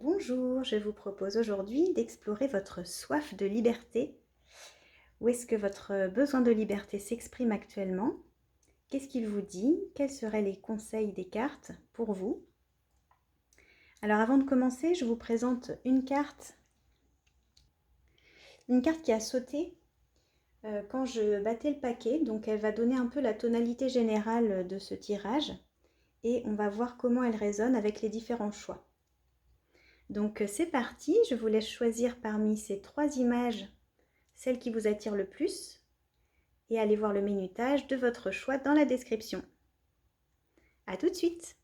Bonjour, je vous propose aujourd'hui d'explorer votre soif de liberté. Où est-ce que votre besoin de liberté s'exprime actuellement? Qu'est-ce qu'il vous dit? Quels seraient les conseils des cartes pour vous? Alors avant de commencer, je vous présente une carte qui a sauté quand je battais le paquet. Donc elle va donner un peu la tonalité générale de ce tirage et on va voir comment elle résonne avec les différents choix. Donc c'est parti, je vous laisse choisir parmi ces 3 images celle qui vous attire le plus et allez voir le minutage de votre choix dans la description. A tout de suite!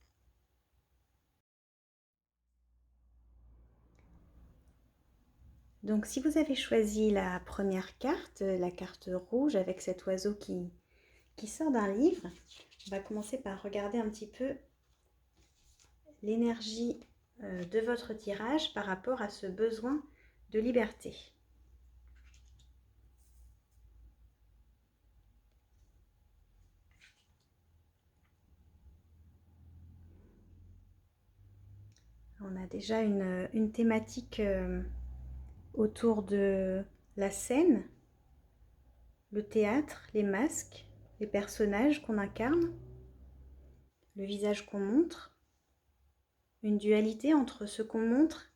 Donc si vous avez choisi la première carte, la carte rouge avec cet oiseau qui sort d'un livre, on va commencer par regarder un petit peu l'énergie de votre tirage par rapport à ce besoin de liberté. On a déjà une thématique autour de la scène, le théâtre, les masques, les personnages qu'on incarne, le visage qu'on montre, une dualité entre ce qu'on montre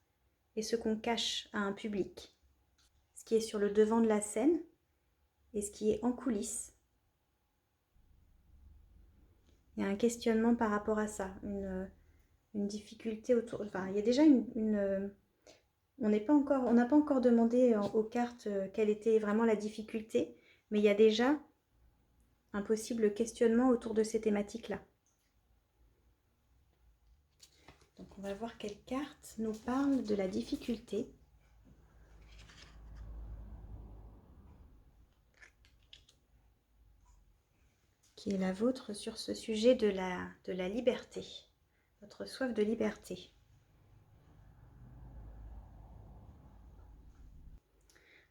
et ce qu'on cache à un public, ce qui est sur le devant de la scène et ce qui est en coulisses. Il y a un questionnement par rapport à ça, une difficulté autour. Enfin, il y a déjà on n'a pas encore demandé aux cartes quelle était vraiment la difficulté, mais il y a déjà un possible questionnement autour de ces thématiques-là. Donc on va voir quelle carte nous parle de la difficulté. Qui est la vôtre sur ce sujet de la liberté, votre soif de liberté.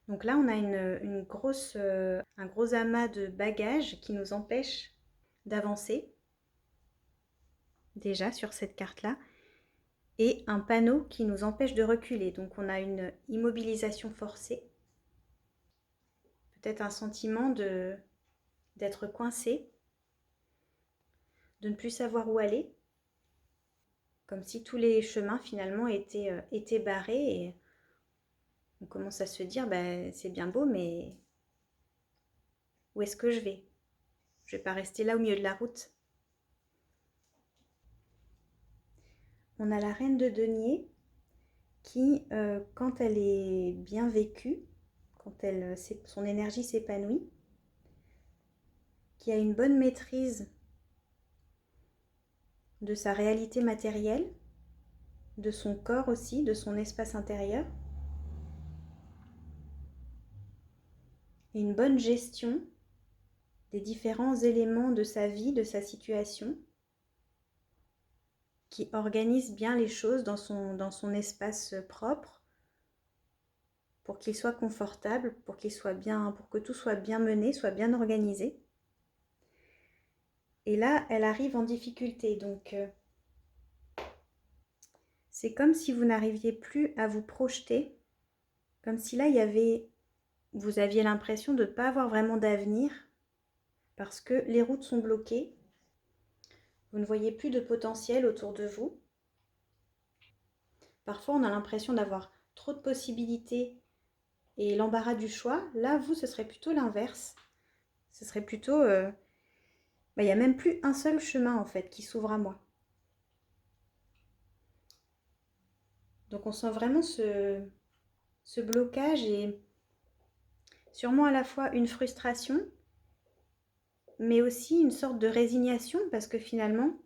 Donc là, on a un gros amas de bagages qui nous empêche d'avancer, déjà sur cette carte-là, et un panneau qui nous empêche de reculer. Donc on a une immobilisation forcée, peut-être un sentiment d'être coincé, de ne plus savoir où aller, comme si tous les chemins finalement étaient barrés et on commence à se dire, ben, c'est bien beau, mais où est-ce que je vais? Je ne vais pas rester là au milieu de la route. On a la reine de denier qui, quand elle est bien vécue, quand son énergie s'épanouit, qui a une bonne maîtrise de sa réalité matérielle, de son corps aussi, de son espace intérieur, et une bonne gestion des différents éléments de sa vie, de sa situation, qui organise bien les choses dans son espace propre, pour qu'il soit confortable, pour que tout soit bien mené, soit bien organisé. Et là, elle arrive en difficulté, donc c'est comme si vous n'arriviez plus à vous projeter, comme si là, vous aviez l'impression de ne pas avoir vraiment d'avenir, parce que les routes sont bloquées, vous ne voyez plus de potentiel autour de vous. Parfois, on a l'impression d'avoir trop de possibilités et l'embarras du choix. Là, ce serait plutôt l'inverse. Ce serait plutôt... il n'y a même plus un seul chemin, en fait, qui s'ouvre à moi. Donc, on sent vraiment ce blocage et sûrement à la fois une frustration, mais aussi une sorte de résignation, parce que finalement,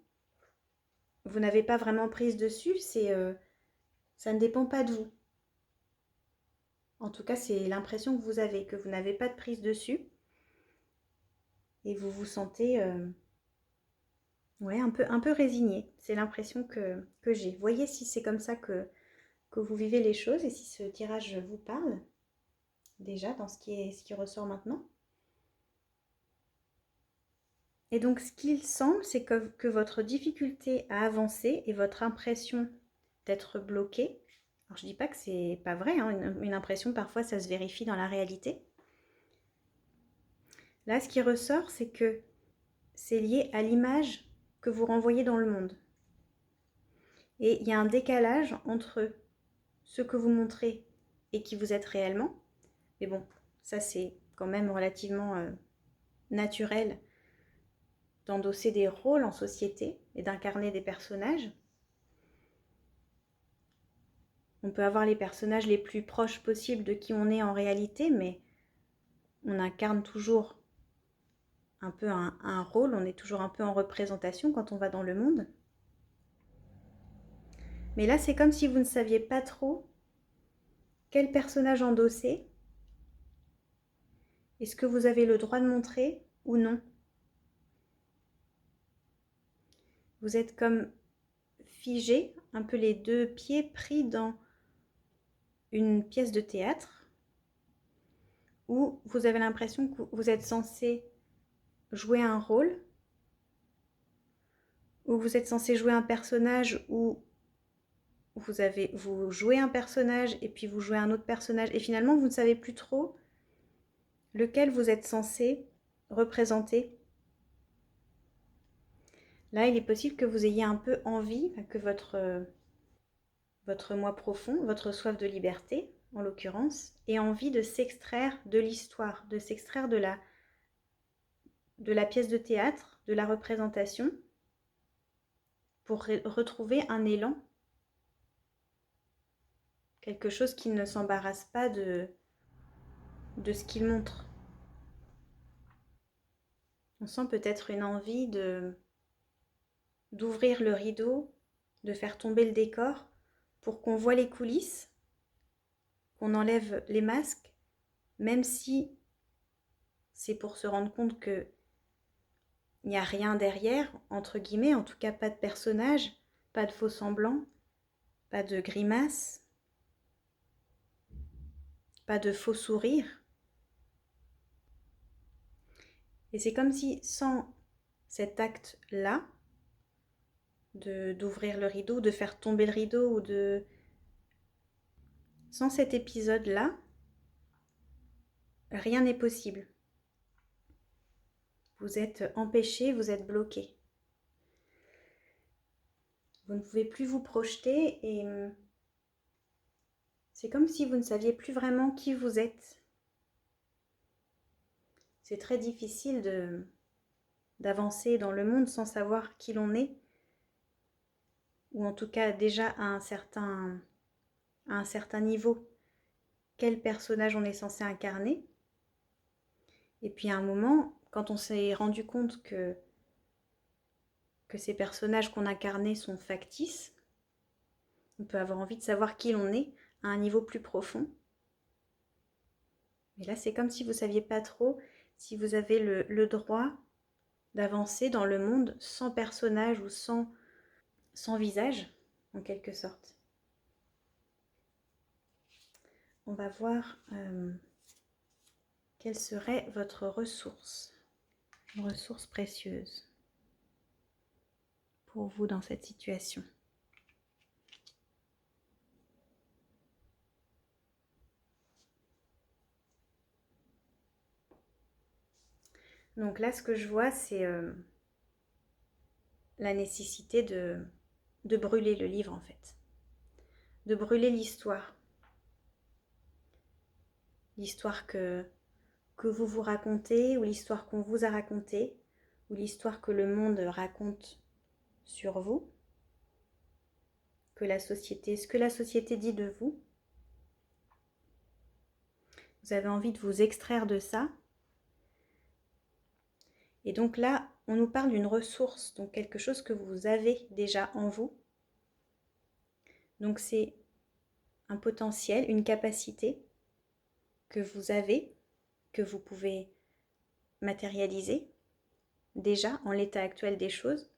vous n'avez pas vraiment prise dessus, ça ne dépend pas de vous. En tout cas, c'est l'impression que vous avez, que vous n'avez pas de prise dessus. Et vous vous sentez un peu résigné. C'est l'impression que j'ai. Voyez si c'est comme ça que vous vivez les choses et si ce tirage vous parle, déjà, dans ce qui ressort maintenant. Et donc, ce qu'il semble, c'est que votre difficulté à avancer et votre impression d'être bloqué Alors je dis pas que c'est pas vrai, hein, une impression parfois ça se vérifie dans la réalité. Là, ce qui ressort, c'est que c'est lié à l'image que vous renvoyez dans le monde. Et il y a un décalage entre ce que vous montrez et qui vous êtes réellement. Mais bon, ça c'est quand même relativement naturel d'endosser des rôles en société et d'incarner des personnages. On peut avoir les personnages les plus proches possibles de qui on est en réalité, mais on incarne toujours un peu un rôle, on est toujours un peu en représentation quand on va dans le monde. Mais là, c'est comme si vous ne saviez pas trop quel personnage endosser. Est-ce que vous avez le droit de montrer ou non? Vous êtes comme figé, un peu les deux pieds pris dans une pièce de théâtre où vous avez l'impression que vous êtes censé jouer un rôle, où vous êtes censé jouer un personnage où vous jouez un personnage et puis vous jouez un autre personnage et finalement vous ne savez plus trop lequel vous êtes censé représenter. Là, il est possible que vous ayez un peu envie, que votre moi profond, votre soif de liberté, en l'occurrence, ait envie de s'extraire de l'histoire, de s'extraire de la pièce de théâtre, de la représentation, pour retrouver un élan, quelque chose qui ne s'embarrasse pas de ce qu'il montre. On sent peut-être une envie d'ouvrir le rideau, de faire tomber le décor pour qu'on voit les coulisses, qu'on enlève les masques, même si c'est pour se rendre compte que il n'y a rien derrière, entre guillemets, en tout cas pas de personnage, pas de faux semblants, pas de grimaces, pas de faux sourires. Et c'est comme si sans cet acte-là, d'ouvrir le rideau, de faire tomber le rideau, sans cet épisode-là, rien n'est possible. Vous êtes empêché, vous êtes bloqué. Vous ne pouvez plus vous projeter et c'est comme si vous ne saviez plus vraiment qui vous êtes. C'est très difficile d'avancer dans le monde sans savoir qui l'on est, ou en tout cas déjà à un certain niveau, quel personnage on est censé incarner. Et puis à un moment, quand on s'est rendu compte que ces personnages qu'on incarnait sont factices, on peut avoir envie de savoir qui l'on est à un niveau plus profond. Mais là, c'est comme si vous ne saviez pas trop si vous avez le droit d'avancer dans le monde sans personnage ou sans visage, en quelque sorte. On va voir quelle serait votre ressource, une ressource précieuse pour vous dans cette situation. Donc là, ce que je vois, c'est la nécessité de brûler le livre, en fait. De brûler l'histoire. L'histoire que vous vous racontez, ou l'histoire qu'on vous a racontée, ou l'histoire que le monde raconte sur vous, ce que la société dit de vous. Vous avez envie de vous extraire de ça. Et donc là, on nous parle d'une ressource, donc quelque chose que vous avez déjà en vous. Donc c'est un potentiel, une capacité que vous avez, que vous pouvez matérialiser déjà en l'état actuel des choses,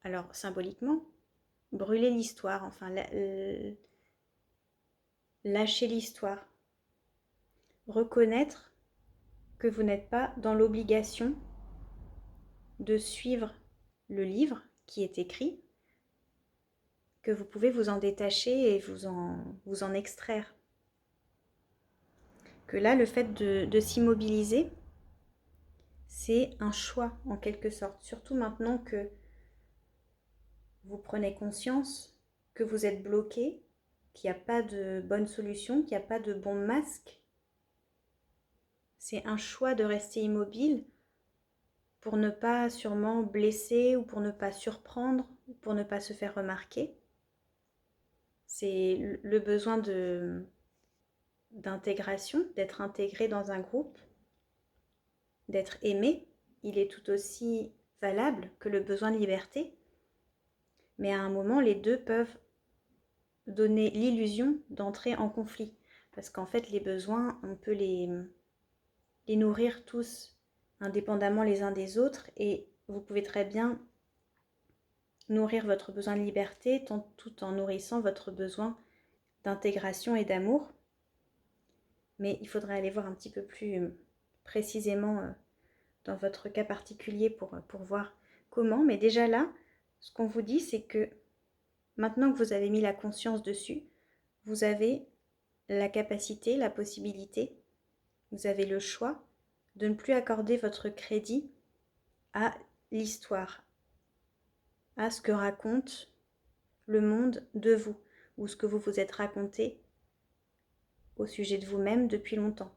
alors symboliquement, brûler l'histoire, enfin lâcher l'histoire, reconnaître que vous n'êtes pas dans l'obligation de suivre le livre qui est écrit, que vous pouvez vous en détacher et vous en extraire. Que là, le fait de s'immobiliser, c'est un choix en quelque sorte. Surtout maintenant que vous prenez conscience que vous êtes bloqué, qu'il n'y a pas de bonne solution, qu'il n'y a pas de bon masque. C'est un choix de rester immobile pour ne pas sûrement blesser ou pour ne pas surprendre, ou pour ne pas se faire remarquer. C'est le besoin d'intégration, d'être intégré dans un groupe, d'être aimé. Il est tout aussi valable que le besoin de liberté. Mais à un moment, les deux peuvent donner l'illusion d'entrer en conflit. Parce qu'en fait, les besoins, on peut les nourrir tous indépendamment les uns des autres. Et vous pouvez très bien nourrir votre besoin de liberté tout en nourrissant votre besoin d'intégration et d'amour. Mais il faudrait aller voir un petit peu plus précisément dans votre cas particulier pour voir comment. Mais déjà là, ce qu'on vous dit, c'est que maintenant que vous avez mis la conscience dessus, vous avez la capacité, la possibilité, vous avez le choix de ne plus accorder votre crédit à l'histoire, à ce que raconte le monde de vous, ou ce que vous vous êtes raconté au sujet de vous-même depuis longtemps.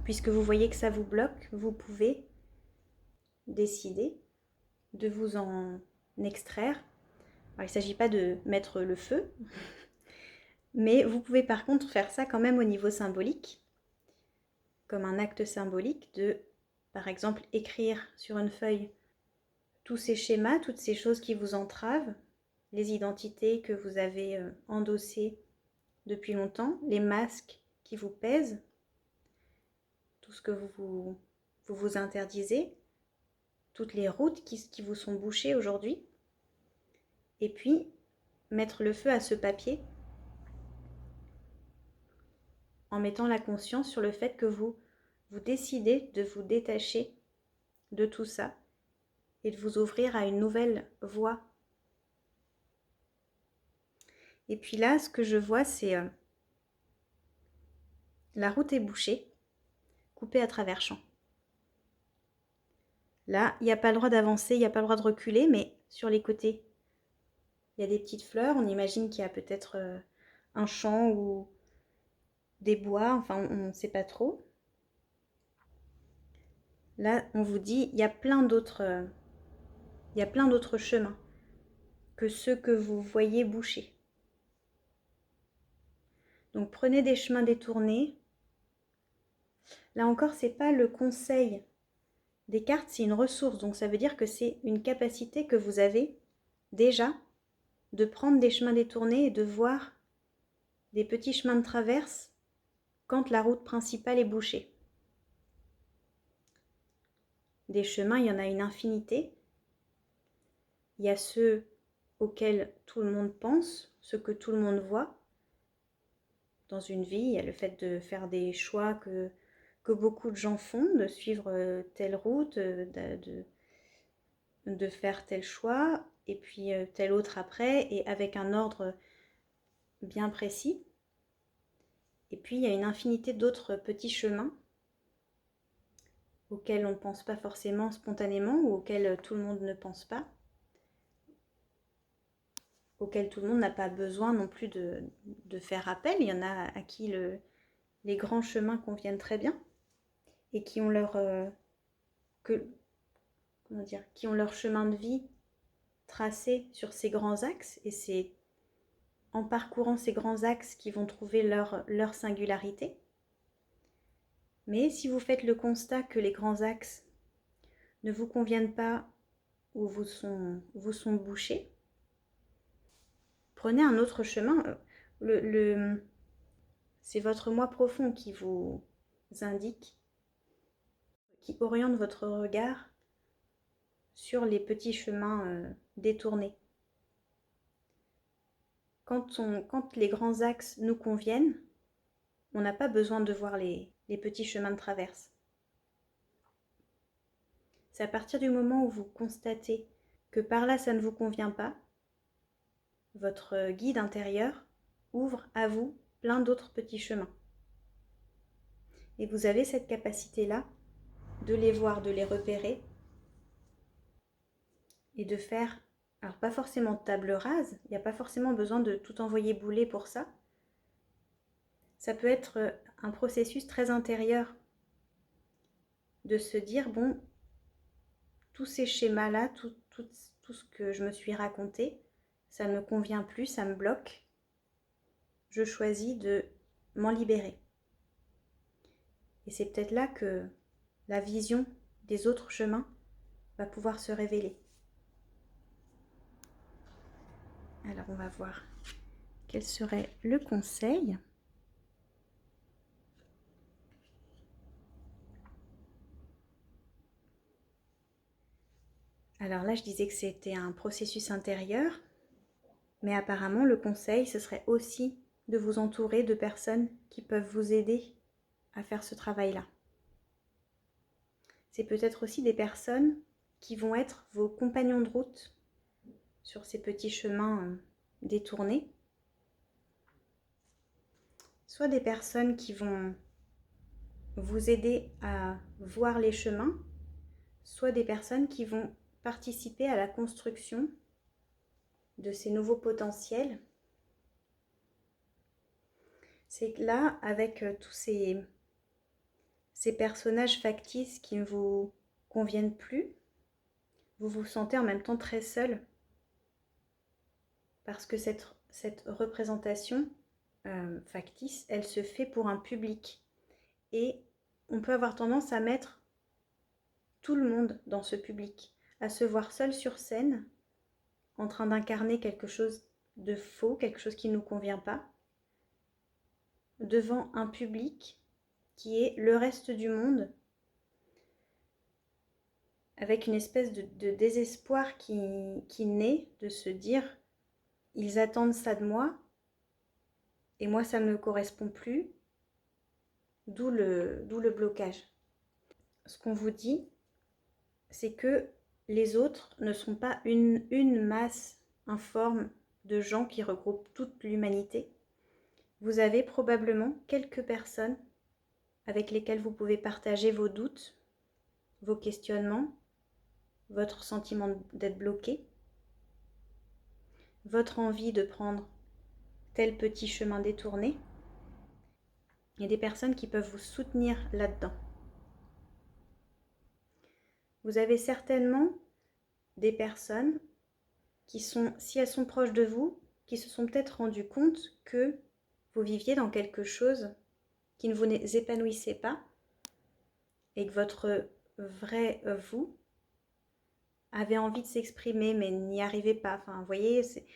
Puisque vous voyez que ça vous bloque, vous pouvez décider de vous en extraire. Alors, il ne s'agit pas de mettre le feu, mais vous pouvez par contre faire ça quand même au niveau symbolique, comme un acte symbolique de, par exemple, écrire sur une feuille tous ces schémas, toutes ces choses qui vous entravent, les identités que vous avez endossées depuis longtemps, les masques qui vous pèsent, tout ce que vous interdisez, toutes les routes qui vous sont bouchées aujourd'hui, et puis mettre le feu à ce papier en mettant la conscience sur le fait que vous décidez de vous détacher de tout ça et de vous ouvrir à une nouvelle voie. Et puis là, ce que je vois, c'est la route est bouchée, coupée à travers champs. Là, il n'y a pas le droit d'avancer, il n'y a pas le droit de reculer, mais sur les côtés, il y a des petites fleurs. On imagine qu'il y a peut-être un champ ou des bois, enfin on ne sait pas trop. Là, on vous dit, il y a plein d'autres chemins que ceux que vous voyez bouchés. Donc prenez des chemins détournés. Là encore, c'est pas le conseil des cartes, c'est une ressource. Donc ça veut dire que c'est une capacité que vous avez déjà de prendre des chemins détournés et de voir des petits chemins de traverse quand la route principale est bouchée. Des chemins, il y en a une infinité. Il y a ceux auxquels tout le monde pense, ceux que tout le monde voit. Dans une vie, il y a le fait de faire des choix que beaucoup de gens font, de suivre telle route, de faire tel choix, et puis tel autre après, et avec un ordre bien précis. Et puis il y a une infinité d'autres petits chemins auxquels on ne pense pas forcément spontanément, ou auxquels tout le monde ne pense pas, auxquels tout le monde n'a pas besoin non plus de faire appel. Il y en a à qui les grands chemins conviennent très bien, et qui ont leur qui ont leur chemin de vie tracé sur ces grands axes, et c'est en parcourant ces grands axes qu'ils vont trouver leur singularité. Mais si vous faites le constat que les grands axes ne vous conviennent pas ou vous sont bouchés, prenez un autre chemin. C'est votre moi profond qui vous indique, qui oriente votre regard sur les petits chemins détournés. Quand les grands axes nous conviennent, on n'a pas besoin de voir les petits chemins de traverse. C'est à partir du moment où vous constatez que par là ça ne vous convient pas, votre guide intérieur ouvre à vous plein d'autres petits chemins. Et vous avez cette capacité-là de les voir, de les repérer et de faire, alors pas forcément de table rase, il n'y a pas forcément besoin de tout envoyer bouler pour ça. Ça peut être un processus très intérieur de se dire, bon, tous ces schémas-là, tout ce que je me suis raconté, ça ne me convient plus, ça me bloque. Je choisis de m'en libérer. Et c'est peut-être là que la vision des autres chemins va pouvoir se révéler. Alors on va voir quel serait le conseil. Alors là, je disais que c'était un processus intérieur, mais apparemment, le conseil, ce serait aussi de vous entourer de personnes qui peuvent vous aider à faire ce travail-là. C'est peut-être aussi des personnes qui vont être vos compagnons de route sur ces petits chemins détournés. Soit des personnes qui vont vous aider à voir les chemins, soit des personnes qui vont participer à la construction de ces nouveaux potentiels. C'est que là, avec tous ces personnages factices qui ne vous conviennent plus, vous vous sentez en même temps très seul parce que cette représentation factice, elle se fait pour un public et on peut avoir tendance à mettre tout le monde dans ce public, à se voir seul sur scène en train d'incarner quelque chose de faux, quelque chose qui ne nous convient pas, devant un public qui est le reste du monde, avec une espèce de désespoir qui naît de se dire « ils attendent ça de moi et moi ça ne me correspond plus », d'où le blocage. Ce qu'on vous dit, c'est que les autres ne sont pas une masse informe de gens qui regroupent toute l'humanité. Vous avez probablement quelques personnes avec lesquelles vous pouvez partager vos doutes, vos questionnements, votre sentiment d'être bloqué, votre envie de prendre tel petit chemin détourné. Il y a des personnes qui peuvent vous soutenir là-dedans. Vous avez certainement des personnes qui sont, si elles sont proches de vous, qui se sont peut-être rendues compte que vous viviez dans quelque chose qui ne vous épanouissait pas et que votre vrai vous avait envie de s'exprimer mais n'y arrivait pas. Enfin, vous voyez, c'est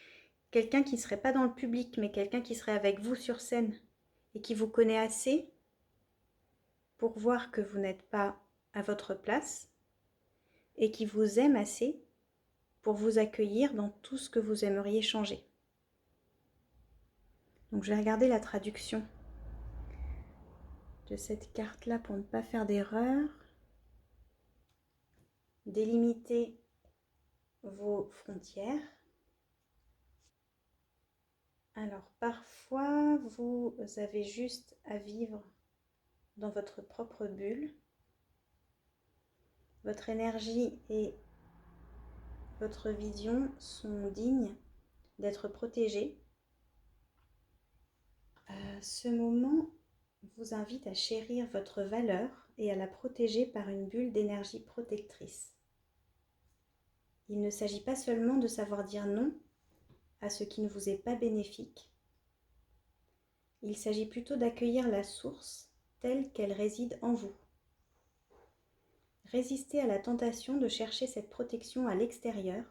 quelqu'un qui ne serait pas dans le public mais quelqu'un qui serait avec vous sur scène et qui vous connaît assez pour voir que vous n'êtes pas à votre place et qui vous aime assez pour vous accueillir dans tout ce que vous aimeriez changer. Donc je vais regarder la traduction de cette carte-là pour ne pas faire d'erreur. Délimitez vos frontières. Alors parfois, vous avez juste à vivre dans votre propre bulle. Votre énergie et votre vision sont dignes d'être protégées. Ce moment vous invite à chérir votre valeur et à la protéger par une bulle d'énergie protectrice. Il ne s'agit pas seulement de savoir dire non à ce qui ne vous est pas bénéfique. Il s'agit plutôt d'accueillir la source telle qu'elle réside en vous. Résistez à la tentation de chercher cette protection à l'extérieur,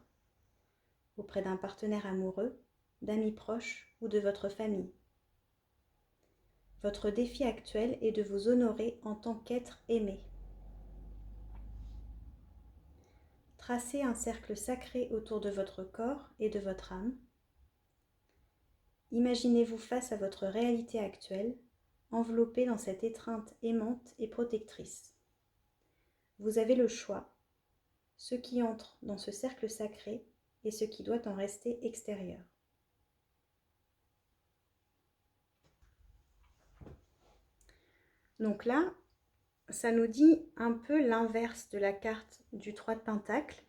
auprès d'un partenaire amoureux, d'amis proches ou de votre famille. Votre défi actuel est de vous honorer en tant qu'être aimé. Tracez un cercle sacré autour de votre corps et de votre âme. Imaginez-vous face à votre réalité actuelle, enveloppé dans cette étreinte aimante et protectrice. Vous avez le choix, ce qui entre dans ce cercle sacré et ce qui doit en rester extérieur. Donc là, ça nous dit un peu l'inverse de la carte du 3 de Pentacle.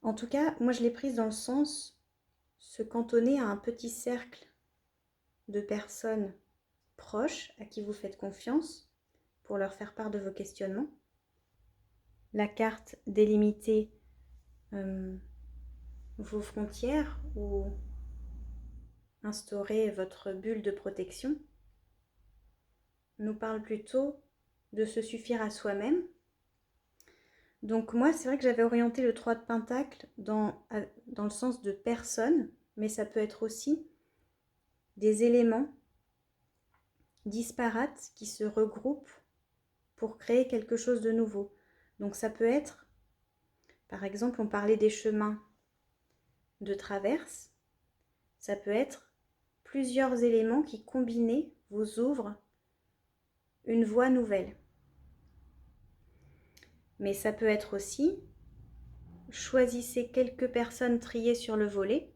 En tout cas, moi je l'ai prise dans le sens se cantonner à un petit cercle de personnes proches à qui vous faites confiance pour leur faire part de vos questionnements. La carte délimiter vos frontières ou instaurer votre bulle de protection nous parle plutôt de se suffire à soi-même. Donc moi, c'est vrai que j'avais orienté le 3 de Pentacle dans le sens de personne, mais ça peut être aussi des éléments disparates qui se regroupent pour créer quelque chose de nouveau. Donc ça peut être, par exemple, on parlait des chemins de traverse, ça peut être plusieurs éléments qui combinés vous ouvrent une voie nouvelle. Mais ça peut être aussi, choisissez quelques personnes triées sur le volet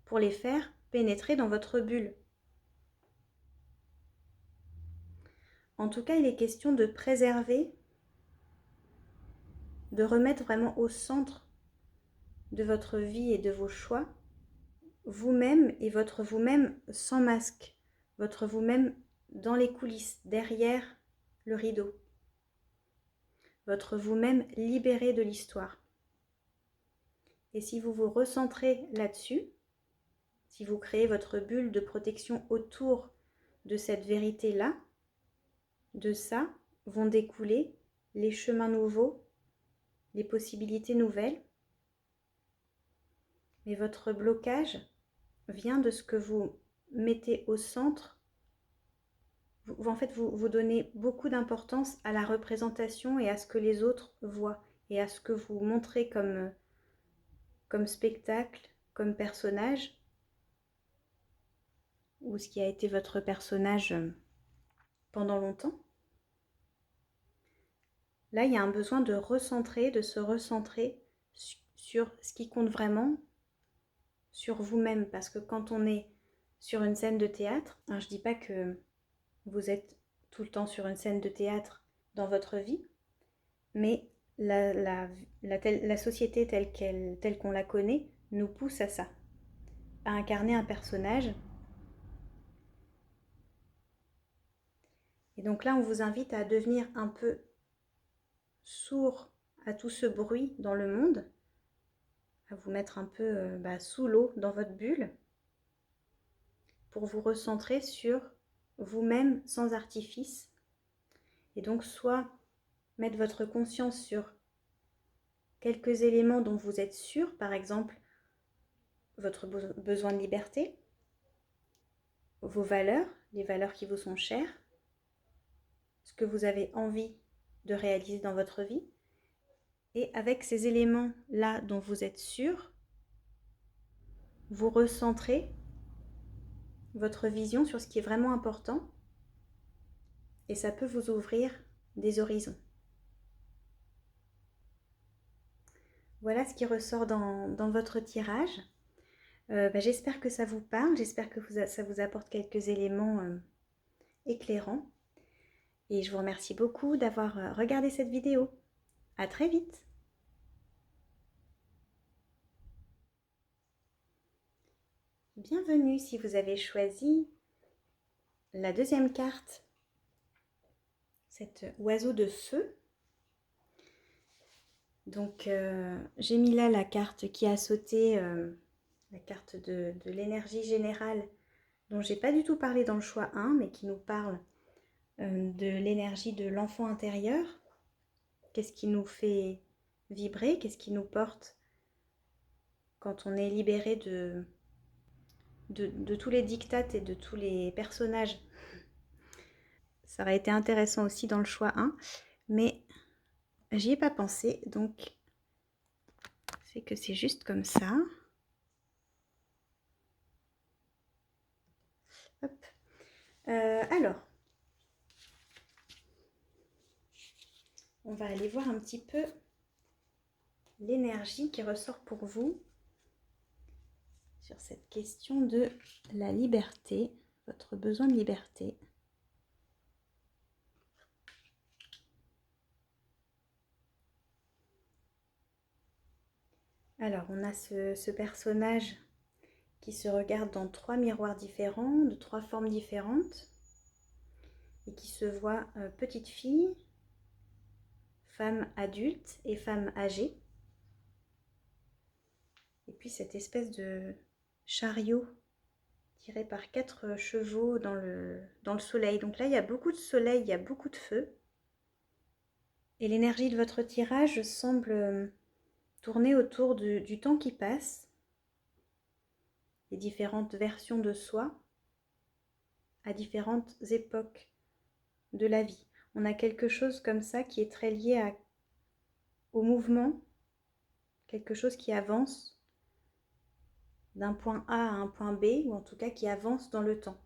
pour les faire pénétrer dans votre bulle. En tout cas, il est question de préserver, de remettre vraiment au centre de votre vie et de vos choix, vous-même et votre vous-même sans masque, votre vous-même dans les coulisses, derrière le rideau, votre vous-même libéré de l'histoire. Et si vous vous recentrez là-dessus, si vous créez votre bulle de protection autour de cette vérité-là, de ça vont découler les chemins nouveaux, les possibilités nouvelles. Mais votre blocage vient de ce que vous mettez au centre. En fait, vous donnez beaucoup d'importance à la représentation et à ce que les autres voient et à ce que vous montrez comme spectacle, comme personnage, ou ce qui a été votre personnage pendant longtemps. Là, il y a un besoin de recentrer, de se recentrer sur ce qui compte vraiment, sur vous-même. Parce que quand on est sur une scène de théâtre, je ne dis pas que vous êtes tout le temps sur une scène de théâtre dans votre vie, mais la société telle qu'on la connaît nous pousse à ça, à incarner un personnage. Et donc là, on vous invite à devenir un peu sourd à tout ce bruit dans le monde, à vous mettre un peu sous l'eau dans votre bulle, pour vous recentrer sur vous-même sans artifice. Et donc soit mettre votre conscience sur quelques éléments dont vous êtes sûr, par exemple votre besoin de liberté, vos valeurs, les valeurs qui vous sont chères, ce que vous avez envie de réaliser dans votre vie. Et avec ces éléments-là dont vous êtes sûr, vous recentrez votre vision sur ce qui est vraiment important et ça peut vous ouvrir des horizons. Voilà ce qui ressort dans votre tirage. J'espère que ça vous parle, j'espère que ça vous apporte quelques éléments éclairants. Et je vous remercie beaucoup d'avoir regardé cette vidéo. À très vite! Bienvenue si vous avez choisi la deuxième carte, cet oiseau de feu. Donc j'ai mis là la carte qui a sauté, la carte de l'énergie générale dont j'ai pas du tout parlé dans le choix 1, mais qui nous parle de l'énergie de l'enfant intérieur. Qu'est-ce qui nous fait vibrer? Qu'est-ce qui nous porte quand on est libéré de tous les diktats et de tous les personnages? Ça aurait été intéressant aussi dans le choix 1, mais j'y ai pas pensé, donc c'est que c'est juste comme ça. Hop. Alors, on va aller voir un petit peu l'énergie qui ressort pour vous sur cette question de la liberté, votre besoin de liberté. Alors, on a ce personnage qui se regarde dans 3 miroirs différents, de 3 formes différentes, et qui se voit petite fille, femme adulte et femme âgée. Et puis cette espèce de chariot tiré par 4 chevaux dans le soleil. Donc là, il y a beaucoup de soleil, il y a beaucoup de feu. Et l'énergie de votre tirage semble tourner autour du temps qui passe, les différentes versions de soi, à différentes époques de la vie. On a quelque chose comme ça qui est très lié au mouvement, quelque chose qui avance d'un point A à un point B, ou en tout cas qui avance dans le temps.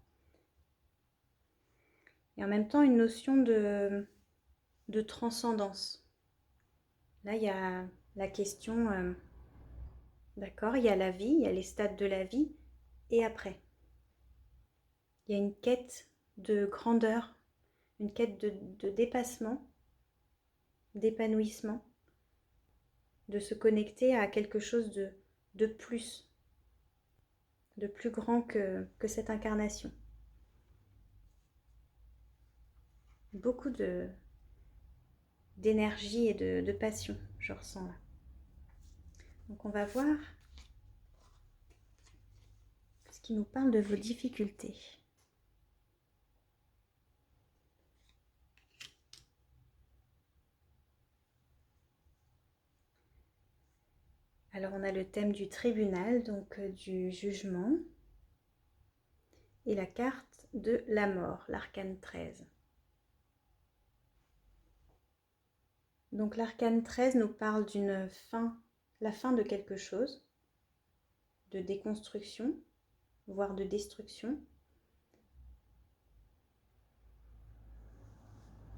Et en même temps, une notion de transcendance. Là, il y a la question, d'accord, il y a la vie, il y a les stades de la vie, et après. Il y a une quête de grandeur, une quête de dépassement, d'épanouissement, de se connecter à quelque chose de plus grand que cette incarnation. Beaucoup d'énergie et de passion, je ressens là. Donc on va voir ce qui nous parle de vos difficultés. Alors on a le thème du tribunal, donc du jugement, et la carte de la mort, l'arcane 13. Donc l'arcane 13 nous parle d'une fin, la fin de quelque chose, de déconstruction, voire de destruction,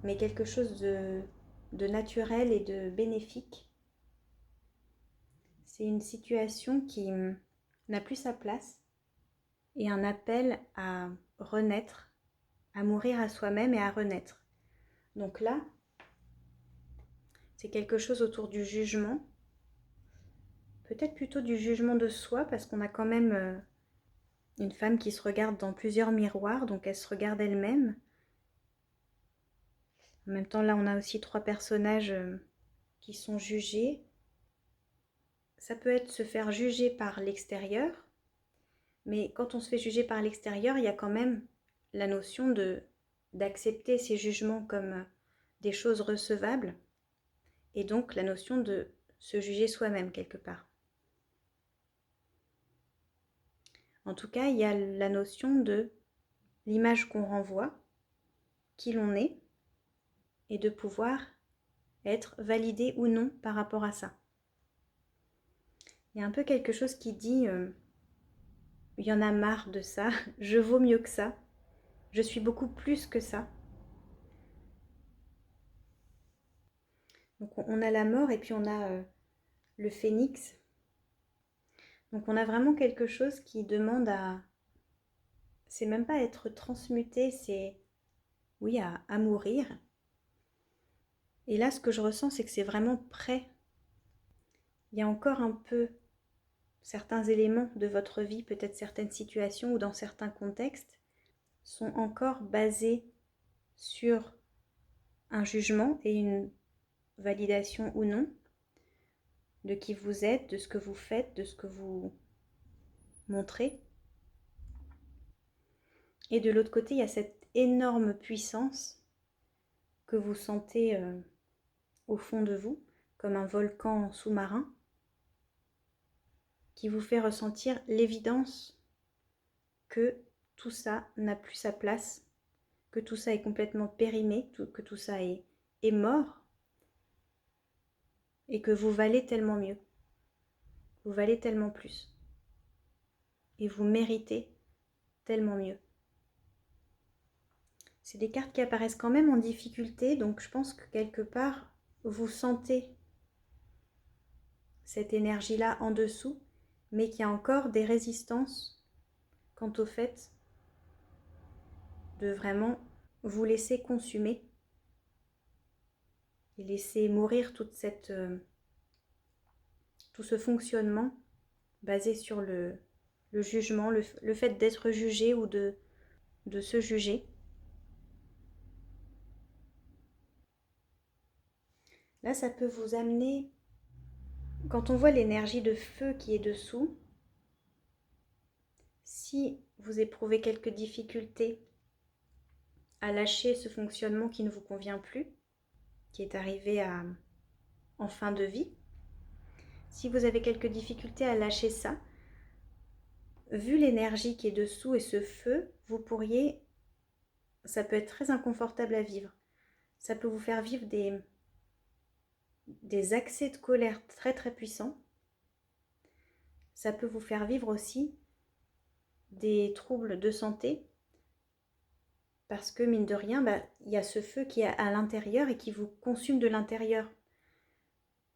mais quelque chose de naturel et de bénéfique. C'est une situation qui n'a plus sa place et un appel à renaître, à mourir à soi-même et à renaître. Donc là, c'est quelque chose autour du jugement, peut-être plutôt du jugement de soi, parce qu'on a quand même une femme qui se regarde dans plusieurs miroirs, donc elle se regarde elle-même. En même temps, là, on a aussi 3 personnages qui sont jugés. Ça peut être se faire juger par l'extérieur, mais quand on se fait juger par l'extérieur, il y a quand même la notion d'accepter ces jugements comme des choses recevables, et donc la notion de se juger soi-même quelque part. En tout cas, il y a la notion de l'image qu'on renvoie, qui l'on est, et de pouvoir être validé ou non par rapport à ça. Il y a un peu quelque chose qui dit il y en a marre de ça, je vaux mieux que ça, je suis beaucoup plus que ça. Donc on a la mort et puis on a le phénix. Donc on a vraiment quelque chose qui demande c'est même pas être transmuté, c'est oui à mourir. Et là ce que je ressens c'est que c'est vraiment prêt. Il y a encore un peu certains éléments de votre vie, peut-être certaines situations ou dans certains contextes, sont encore basés sur un jugement et une validation ou non de qui vous êtes, de ce que vous faites, de ce que vous montrez. Et de l'autre côté, il y a cette énorme puissance que vous sentez au fond de vous, comme un volcan sous-marin, qui vous fait ressentir l'évidence que tout ça n'a plus sa place, que tout ça est complètement périmé, que tout ça est mort, et que vous valez tellement mieux, vous valez tellement plus, et vous méritez tellement mieux. C'est des cartes qui apparaissent quand même en difficulté, donc je pense que quelque part, vous sentez cette énergie-là en dessous, mais qu'il y a encore des résistances quant au fait de vraiment vous laisser consumer et laisser mourir tout ce fonctionnement basé sur le jugement, le fait d'être jugé ou de se juger. Là, ça peut vous amener, quand on voit l'énergie de feu qui est dessous, si vous éprouvez quelques difficultés à lâcher ce fonctionnement qui ne vous convient plus, qui est arrivé en fin de vie, si vous avez quelques difficultés à lâcher ça, vu l'énergie qui est dessous et ce feu, ça peut être très inconfortable à vivre. Ça peut vous faire vivre des accès de colère très très puissants. Ça peut vous faire vivre aussi des troubles de santé parce que mine de rien, y a ce feu qui est à l'intérieur et qui vous consume de l'intérieur.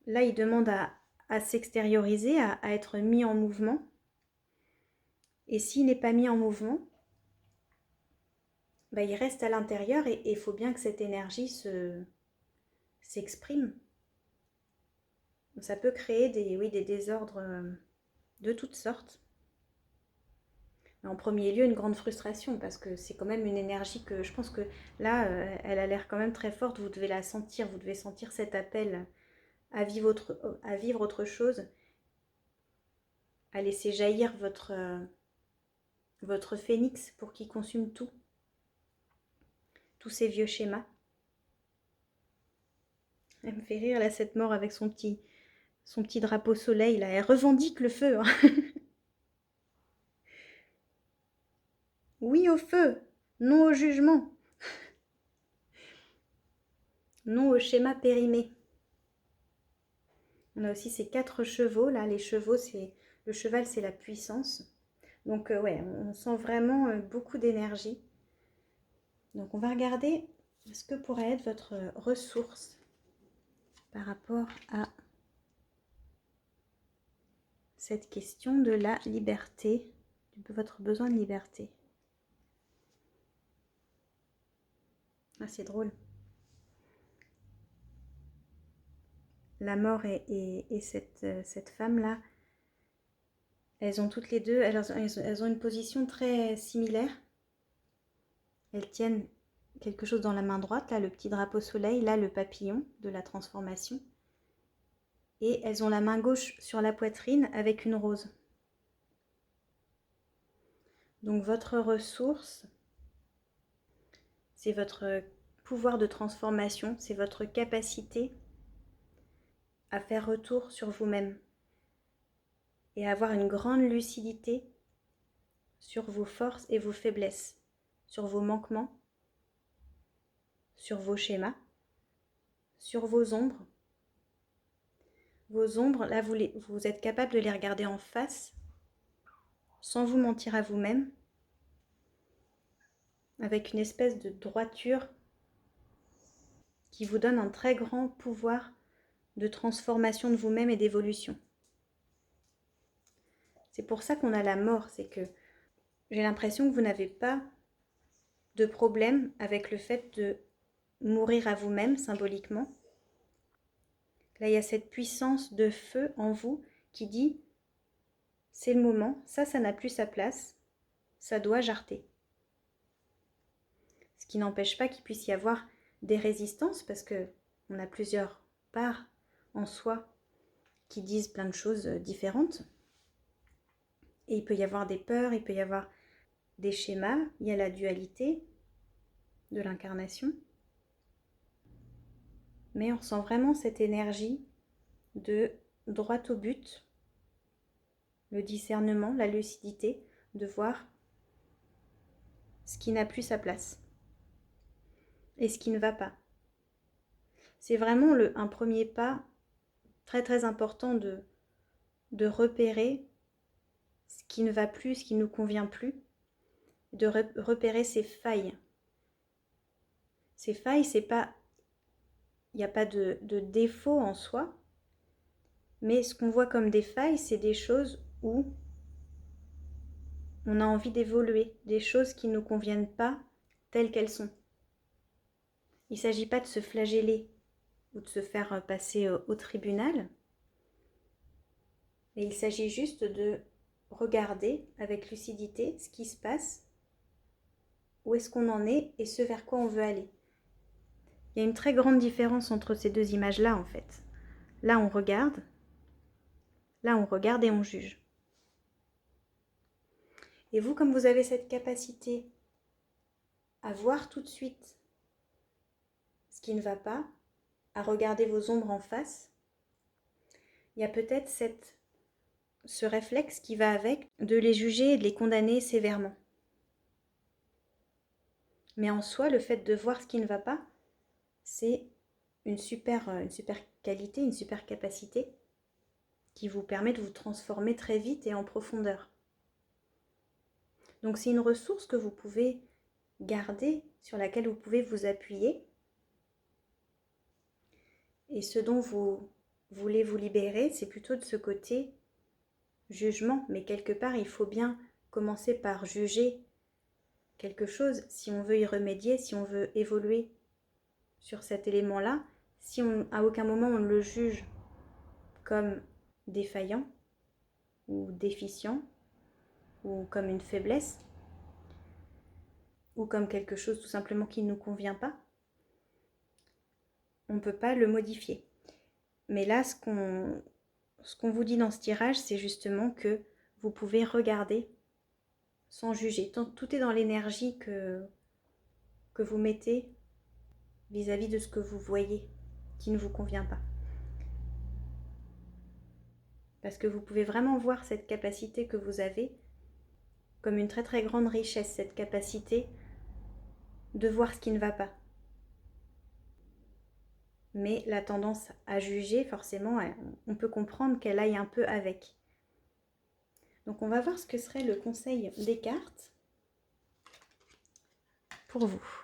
Là, il demande à s'extérioriser, à être mis en mouvement. Et s'il n'est pas mis en mouvement, il reste à l'intérieur et il faut bien que cette énergie s'exprime. Ça peut créer des désordres de toutes sortes. Mais en premier lieu, une grande frustration parce que c'est quand même une énergie que je pense que là, elle a l'air quand même très forte. Vous devez la sentir, vous devez sentir cet appel à vivre autre chose, à laisser jaillir votre phénix pour qu'il consume tout, tous ces vieux schémas. Elle me fait rire là, cette mort avec son petit drapeau soleil là. Elle revendique le feu. Hein. Oui au feu, non au jugement, non au schéma périmé. On a aussi ces 4 chevaux là. Les chevaux, le cheval, c'est la puissance. Donc ouais, on sent vraiment beaucoup d'énergie. Donc on va regarder ce que pourrait être votre ressource par rapport à cette question de la liberté, de votre besoin de liberté. Ah, c'est drôle. La mort et cette femme-là, elles ont toutes les deux, elles ont une position très similaire. Elles tiennent quelque chose dans la main droite, là le petit drapeau soleil, là le papillon de la transformation. Et elles ont la main gauche sur la poitrine avec une rose. Donc votre ressource, c'est votre pouvoir de transformation, c'est votre capacité à faire retour sur vous-même et à avoir une grande lucidité sur vos forces et vos faiblesses, sur vos manquements, sur vos schémas, sur vos ombres. Vos ombres, là, vous êtes capable de les regarder en face, sans vous mentir à vous-même, avec une espèce de droiture qui vous donne un très grand pouvoir de transformation de vous-même et d'évolution. C'est pour ça qu'on a la mort, c'est que j'ai l'impression que vous n'avez pas de problème avec le fait de mourir à vous-même symboliquement. Là, il y a cette puissance de feu en vous qui dit c'est le moment, ça n'a plus sa place, ça doit jarter. Ce qui n'empêche pas qu'il puisse y avoir des résistances parce que on a plusieurs parts en soi qui disent plein de choses différentes. Et il peut y avoir des peurs, il peut y avoir des schémas, il y a la dualité de l'incarnation. Mais on ressent vraiment cette énergie de droit au but, le discernement, la lucidité, de voir ce qui n'a plus sa place et ce qui ne va pas. C'est vraiment un premier pas très très important de repérer ce qui ne va plus, ce qui ne nous convient plus, de repérer ses failles. Ces failles, c'est pas, il n'y a pas de défaut en soi, Mais ce qu'on voit comme des failles, c'est des choses où on a envie d'évoluer, des choses qui ne nous conviennent pas telles qu'elles sont. Il ne s'agit pas de se flageller ou de se faire passer au tribunal, mais il s'agit juste de regarder avec lucidité ce qui se passe, où est-ce qu'on en est et ce vers quoi on veut aller. Il y a une très grande différence entre ces deux images-là en fait. Là on regarde et on juge. Et vous, comme vous avez cette capacité à voir tout de suite ce qui ne va pas, à regarder vos ombres en face, il y a peut-être ce réflexe qui va avec de les juger et de les condamner sévèrement. Mais en soi, le fait de voir ce qui ne va pas, c'est une super qualité, une super capacité qui vous permet de vous transformer très vite et en profondeur. Donc c'est une ressource que vous pouvez garder, sur laquelle vous pouvez vous appuyer. Et ce dont vous voulez vous libérer, c'est plutôt de ce côté jugement. Mais quelque part, il faut bien commencer par juger quelque chose si on veut y remédier, si on veut évoluer sur cet élément-là. Si à aucun moment on le juge comme défaillant ou déficient ou comme une faiblesse ou comme quelque chose tout simplement qui ne nous convient pas, on ne peut pas le modifier. Mais là, ce qu'on vous dit dans ce tirage, c'est justement que vous pouvez regarder sans juger. Tout est dans l'énergie que vous mettez vis-à-vis de ce que vous voyez qui ne vous convient pas. Parce que vous pouvez vraiment voir cette capacité que vous avez comme une très très grande richesse, cette capacité de voir ce qui ne va pas. Mais la tendance à juger, forcément, on peut comprendre qu'elle aille un peu avec. Donc on va voir ce que serait le conseil des cartes pour vous.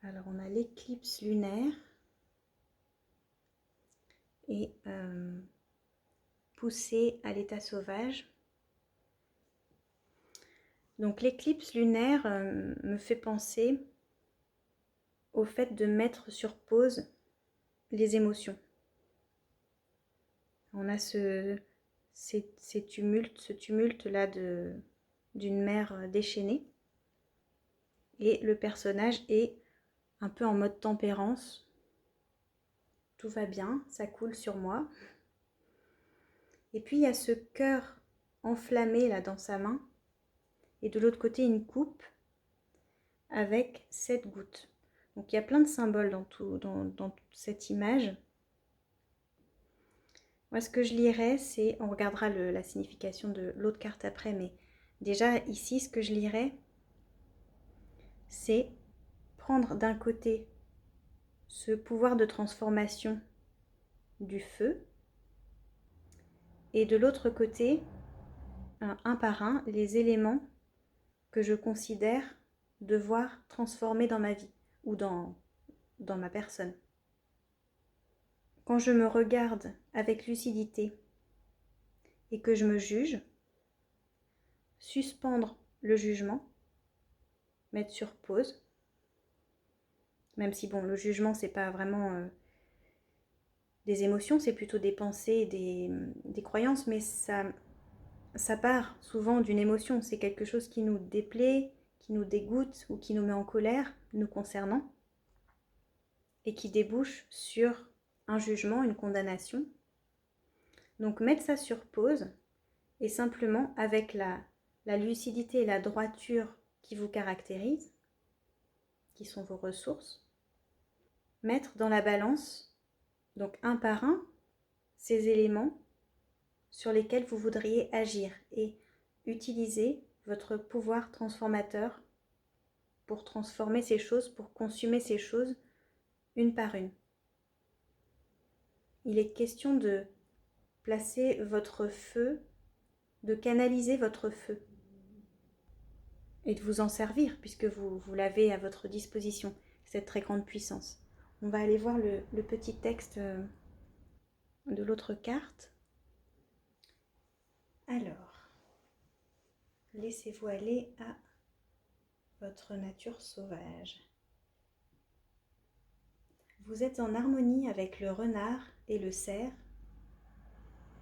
Alors on a l'éclipse lunaire et poussée à l'état sauvage. Donc l'éclipse lunaire me fait penser au fait de mettre sur pause les émotions. On a ce tumulte-là d'une mer déchaînée. Et le personnage est un peu en mode tempérance. Tout va bien, ça coule sur moi. Et puis il y a ce cœur enflammé là dans sa main. Et de l'autre côté, une coupe avec 7 gouttes. Donc il y a plein de symboles dans toute cette image. Moi, ce que je lirais, c'est, on regardera la signification de l'autre carte après, mais déjà ici, ce que je lirais, c'est prendre d'un côté ce pouvoir de transformation du feu et de l'autre côté, un par un, les éléments que je considère devoir transformer dans ma vie ou dans ma personne. Quand je me regarde avec lucidité et que je me juge, suspendre le jugement, mettre sur pause, même si bon, le jugement c'est pas vraiment des émotions, c'est plutôt des pensées, des croyances, mais ça part souvent d'une émotion, c'est quelque chose qui nous déplaît, qui nous dégoûte ou qui nous met en colère, nous concernant, et qui débouche sur un jugement, une condamnation. Donc mettre ça sur pause et simplement avec la lucidité et la droiture qui vous caractérisent, qui sont vos ressources, mettre dans la balance, donc un par un, ces éléments sur lesquels vous voudriez agir et utiliser votre pouvoir transformateur pour transformer ces choses, pour consumer ces choses une par une. Il est question de placer votre feu, de canaliser votre feu et de vous en servir puisque vous l'avez à votre disposition, cette très grande puissance. On va aller voir le petit texte de l'autre carte. Alors, laissez-vous aller à votre nature sauvage. Vous êtes en harmonie avec le renard et le cerf,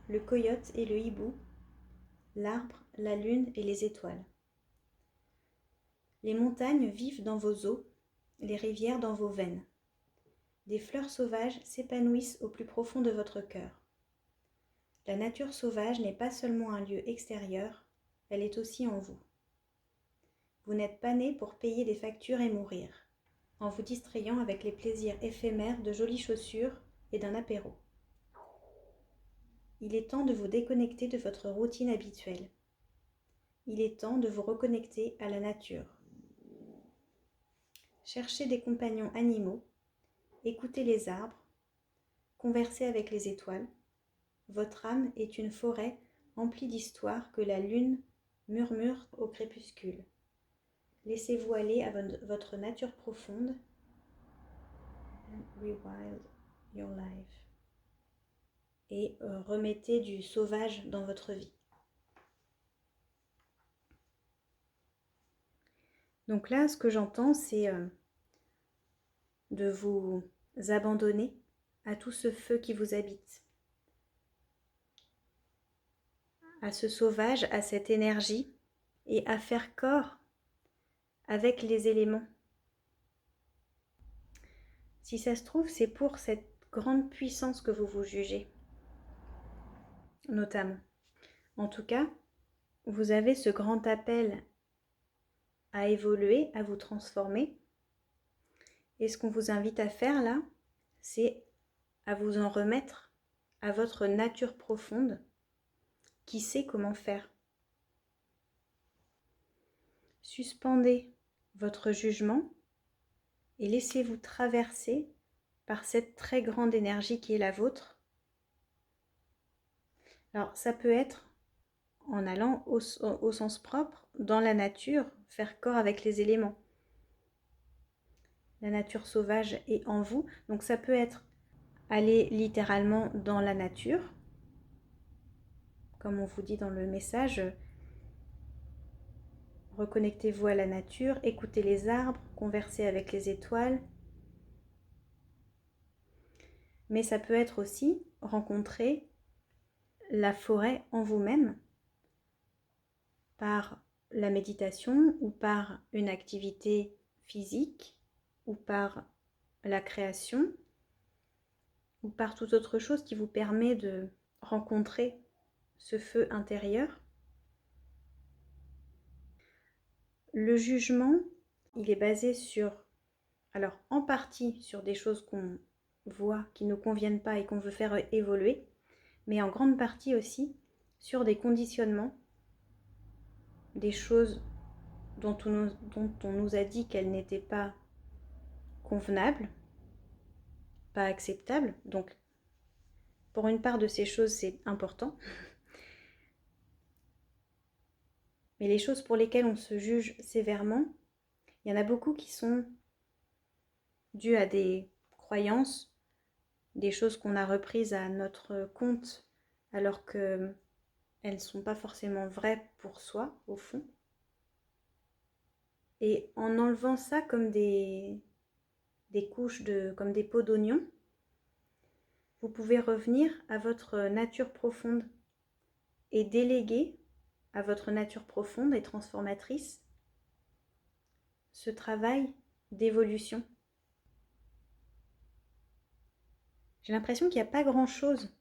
le coyote et le hibou, l'arbre, la lune et les étoiles. Les montagnes vivent dans vos eaux, les rivières dans vos veines. Des fleurs sauvages s'épanouissent au plus profond de votre cœur. La nature sauvage n'est pas seulement un lieu extérieur, elle est aussi en vous. Vous n'êtes pas né pour payer des factures et mourir, en vous distrayant avec les plaisirs éphémères de jolies chaussures et d'un apéro. Il est temps de vous déconnecter de votre routine habituelle. Il est temps de vous reconnecter à la nature. Cherchez des compagnons animaux, écoutez les arbres, conversez avec les étoiles. Votre âme est une forêt emplie d'histoires que la lune murmure au crépuscule. Laissez-vous aller à votre nature profonde. And rewild your life. Et remettez du sauvage dans votre vie. Donc là, ce que j'entends, c'est de vous abandonner à tout ce feu qui vous habite, à ce sauvage, à cette énergie, et à faire corps avec les éléments. Si ça se trouve, c'est pour cette grande puissance que vous vous jugez, notamment. En tout cas, vous avez ce grand appel à évoluer, à vous transformer. Et ce qu'on vous invite à faire là, c'est à vous en remettre à votre nature profonde qui sait comment faire. Suspendez votre jugement et laissez-vous traverser par cette très grande énergie qui est la vôtre. Alors ça peut être en allant au sens propre, dans la nature, faire corps avec les éléments. La nature sauvage est en vous, donc ça peut être aller littéralement dans la nature, comme on vous dit dans le message, reconnectez-vous à la nature, écoutez les arbres, conversez avec les étoiles. Mais ça peut être aussi rencontrer la forêt en vous-même par la méditation ou par une activité physique ou par la création ou par toute autre chose qui vous permet de rencontrer ce feu intérieur. Le jugement, il est basé sur, alors en partie sur des choses qu'on voit qui ne nous conviennent pas et qu'on veut faire évoluer, mais en grande partie aussi sur des conditionnements, des choses dont on nous a dit qu'elles n'étaient pas convenables, pas acceptables. Donc, pour une part de ces choses, c'est important. Mais les choses pour lesquelles on se juge sévèrement, il y en a beaucoup qui sont dues à des croyances, des choses qu'on a reprises à notre compte, alors qu'elles ne sont pas forcément vraies pour soi, au fond. Et en enlevant ça comme des couches, comme des pots d'oignon, vous pouvez revenir à votre nature profonde et déléguer à votre nature profonde et transformatrice ce travail d'évolution. J'ai l'impression qu'il n'y a pas grand-chose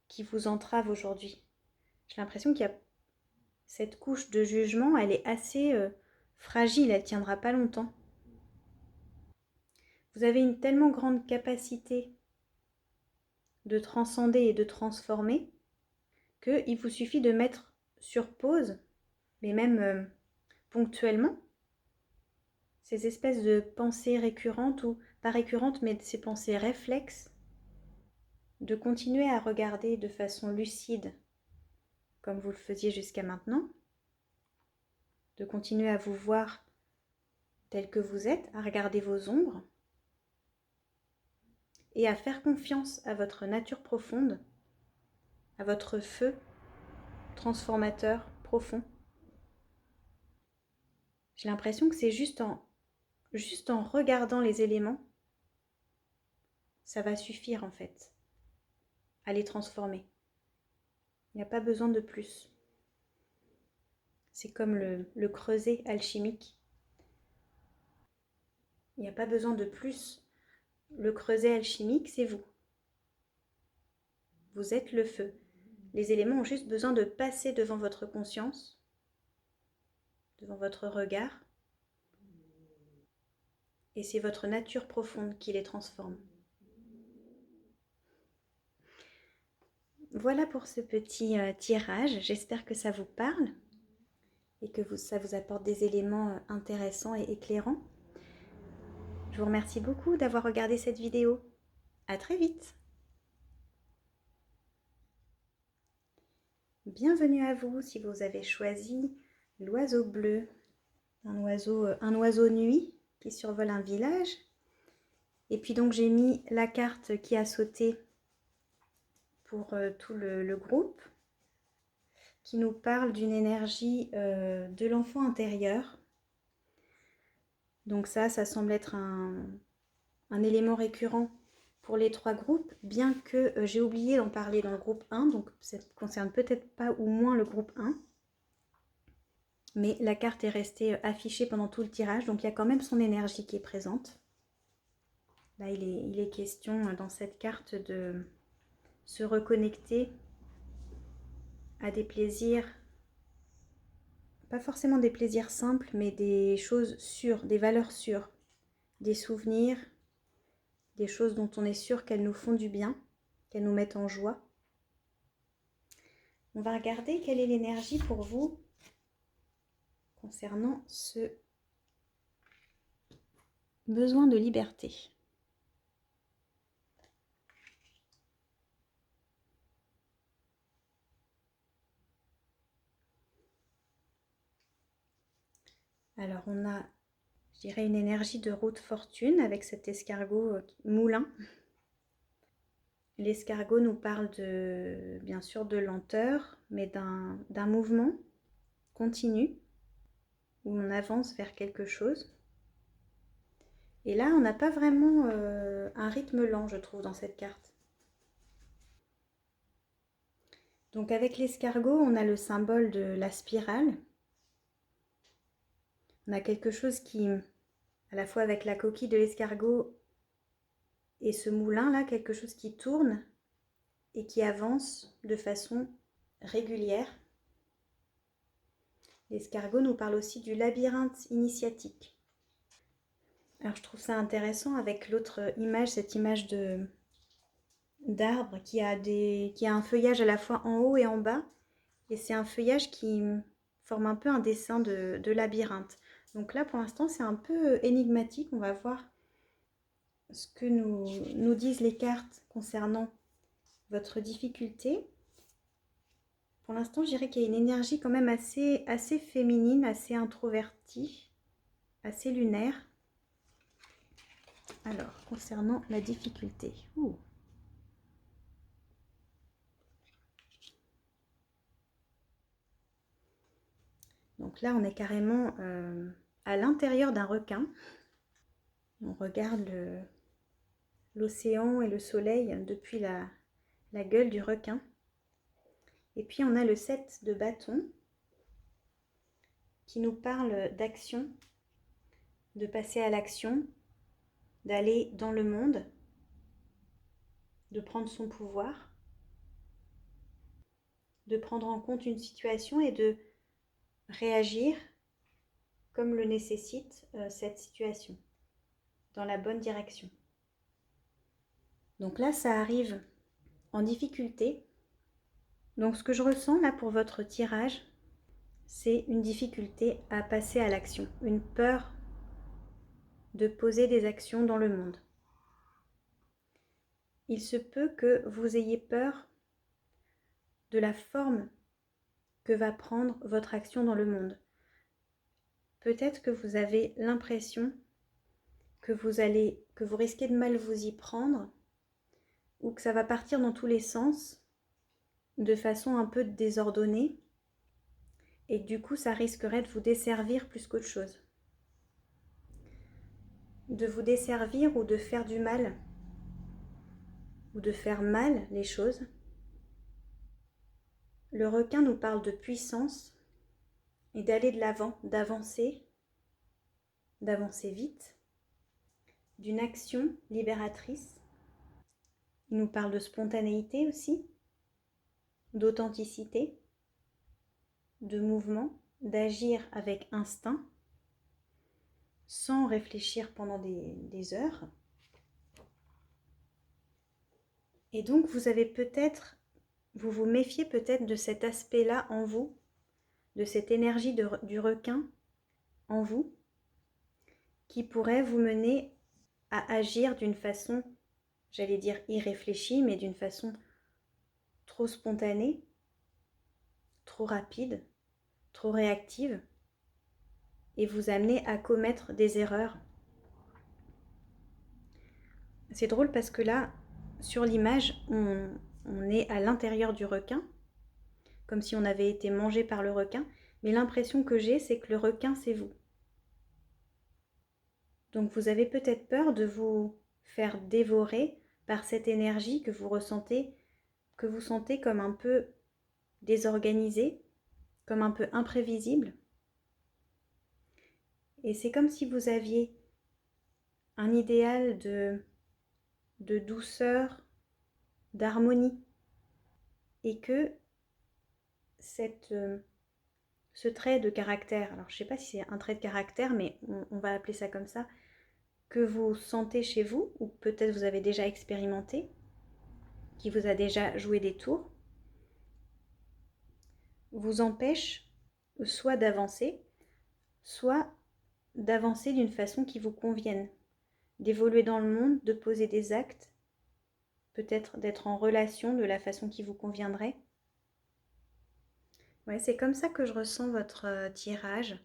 qui vous entrave aujourd'hui. J'ai l'impression qu'il y a cette couche de jugement, elle est assez fragile, elle ne tiendra pas longtemps. Vous avez une tellement grande capacité de transcender et de transformer qu'il vous suffit de mettre sur pause, mais même ponctuellement, ces espèces de pensées récurrentes, ou pas récurrentes, mais ces pensées réflexes, de continuer à regarder de façon lucide, comme vous le faisiez jusqu'à maintenant, de continuer à vous voir tel que vous êtes, à regarder vos ombres, et à faire confiance à votre nature profonde, à votre feu transformateur profond. J'ai l'impression que c'est juste en regardant les éléments, ça va suffire en fait à les transformer. Il n'y a pas besoin de plus. C'est comme le creuset alchimique. Il n'y a pas besoin de plus. Le creuset alchimique, c'est vous. Vous êtes le feu. Les éléments ont juste besoin de passer devant votre conscience, devant votre regard, et c'est votre nature profonde qui les transforme. Voilà pour ce petit tirage. J'espère que ça vous parle et que ça vous apporte des éléments intéressants et éclairants. Je vous remercie beaucoup d'avoir regardé cette vidéo. À très vite. Bienvenue à vous si vous avez choisi l'oiseau bleu, un oiseau nuit qui survole un village. Et puis donc j'ai mis la carte qui a sauté pour tout le groupe, qui nous parle d'une énergie de l'enfant intérieur. Donc ça semble être un élément récurrent pour les 3 groupes, bien que j'ai oublié d'en parler dans le groupe 1, donc ça ne concerne peut-être pas ou moins le groupe 1. Mais la carte est restée affichée pendant tout le tirage, donc il y a quand même son énergie qui est présente. Là, il est question dans cette carte de se reconnecter à des plaisirs, pas forcément des plaisirs simples, mais des choses sûres, des valeurs sûres, des souvenirs, des choses dont on est sûr qu'elles nous font du bien, qu'elles nous mettent en joie. On va regarder quelle est l'énergie pour vous concernant ce besoin de liberté. Alors on a, je dirais, une énergie de roue de fortune avec cet escargot moulin. L'escargot nous parle bien sûr de lenteur, mais d'un mouvement continu où on avance vers quelque chose. Et là, on n'a pas vraiment un rythme lent, je trouve, dans cette carte. Donc avec l'escargot, on a le symbole de la spirale. On a quelque chose qui, à la fois avec la coquille de l'escargot et ce moulin-là, quelque chose qui tourne et qui avance de façon régulière. L'escargot nous parle aussi du labyrinthe initiatique. Alors je trouve ça intéressant avec l'autre image, cette image d'arbre qui a un feuillage à la fois en haut et en bas. Et c'est un feuillage qui forme un peu un dessin de labyrinthe. Donc là, pour l'instant, c'est un peu énigmatique. On va voir ce que nous disent les cartes concernant votre difficulté. Pour l'instant, je dirais qu'il y a une énergie quand même assez féminine, assez introvertie, assez lunaire. Alors, concernant la difficulté. Donc là, on est carrément à l'intérieur d'un requin. On regarde l'océan et le soleil depuis la gueule du requin. Et puis on a le 7 de bâton qui nous parle d'action, de passer à l'action, d'aller dans le monde, de prendre son pouvoir, de prendre en compte une situation et de réagir comme le nécessite cette situation, dans la bonne direction. Donc là, ça arrive en difficulté. Donc ce que je ressens là pour votre tirage, c'est une difficulté à passer à l'action, une peur de poser des actions dans le monde. il se peut que vous ayez peur de la forme que va prendre votre action dans le monde. Peut-être que vous avez l'impression que vous risquez de mal vous y prendre, ou que ça va partir dans tous les sens, de façon un peu désordonnée, et du coup ça risquerait de vous desservir plus qu'autre chose. De vous desservir ou de faire du mal, ou de faire mal les choses. Le requin nous parle de puissance et d'aller de l'avant, d'avancer vite, d'une action libératrice. Il nous parle de spontanéité aussi, d'authenticité, de mouvement, d'agir avec instinct, sans réfléchir pendant des heures. Et donc vous vous méfiez peut-être de cet aspect-là en vous, de cette énergie du requin en vous, qui pourrait vous mener à agir d'une façon, j'allais dire irréfléchie, mais d'une façon trop spontanée, trop rapide, trop réactive, et vous amener à commettre des erreurs. C'est drôle parce que là, sur l'image, on est à l'intérieur du requin, comme si on avait été mangé par le requin, mais l'impression que j'ai, c'est que le requin, c'est vous. Donc vous avez peut-être peur de vous faire dévorer par cette énergie que vous sentez comme un peu désorganisée, comme un peu imprévisible. Et c'est comme si vous aviez un idéal de douceur, d'harmonie, et que ce trait de caractère, alors je ne sais pas si c'est un trait de caractère, mais on va appeler ça comme ça, que vous sentez chez vous, ou peut-être vous avez déjà expérimenté, qui vous a déjà joué des tours, vous empêche soit d'avancer, soit d'avancer d'une façon qui vous convienne, d'évoluer dans le monde, de poser des actes, peut-être d'être en relation de la façon qui vous conviendrait. Ouais, c'est comme ça que je ressens votre tirage.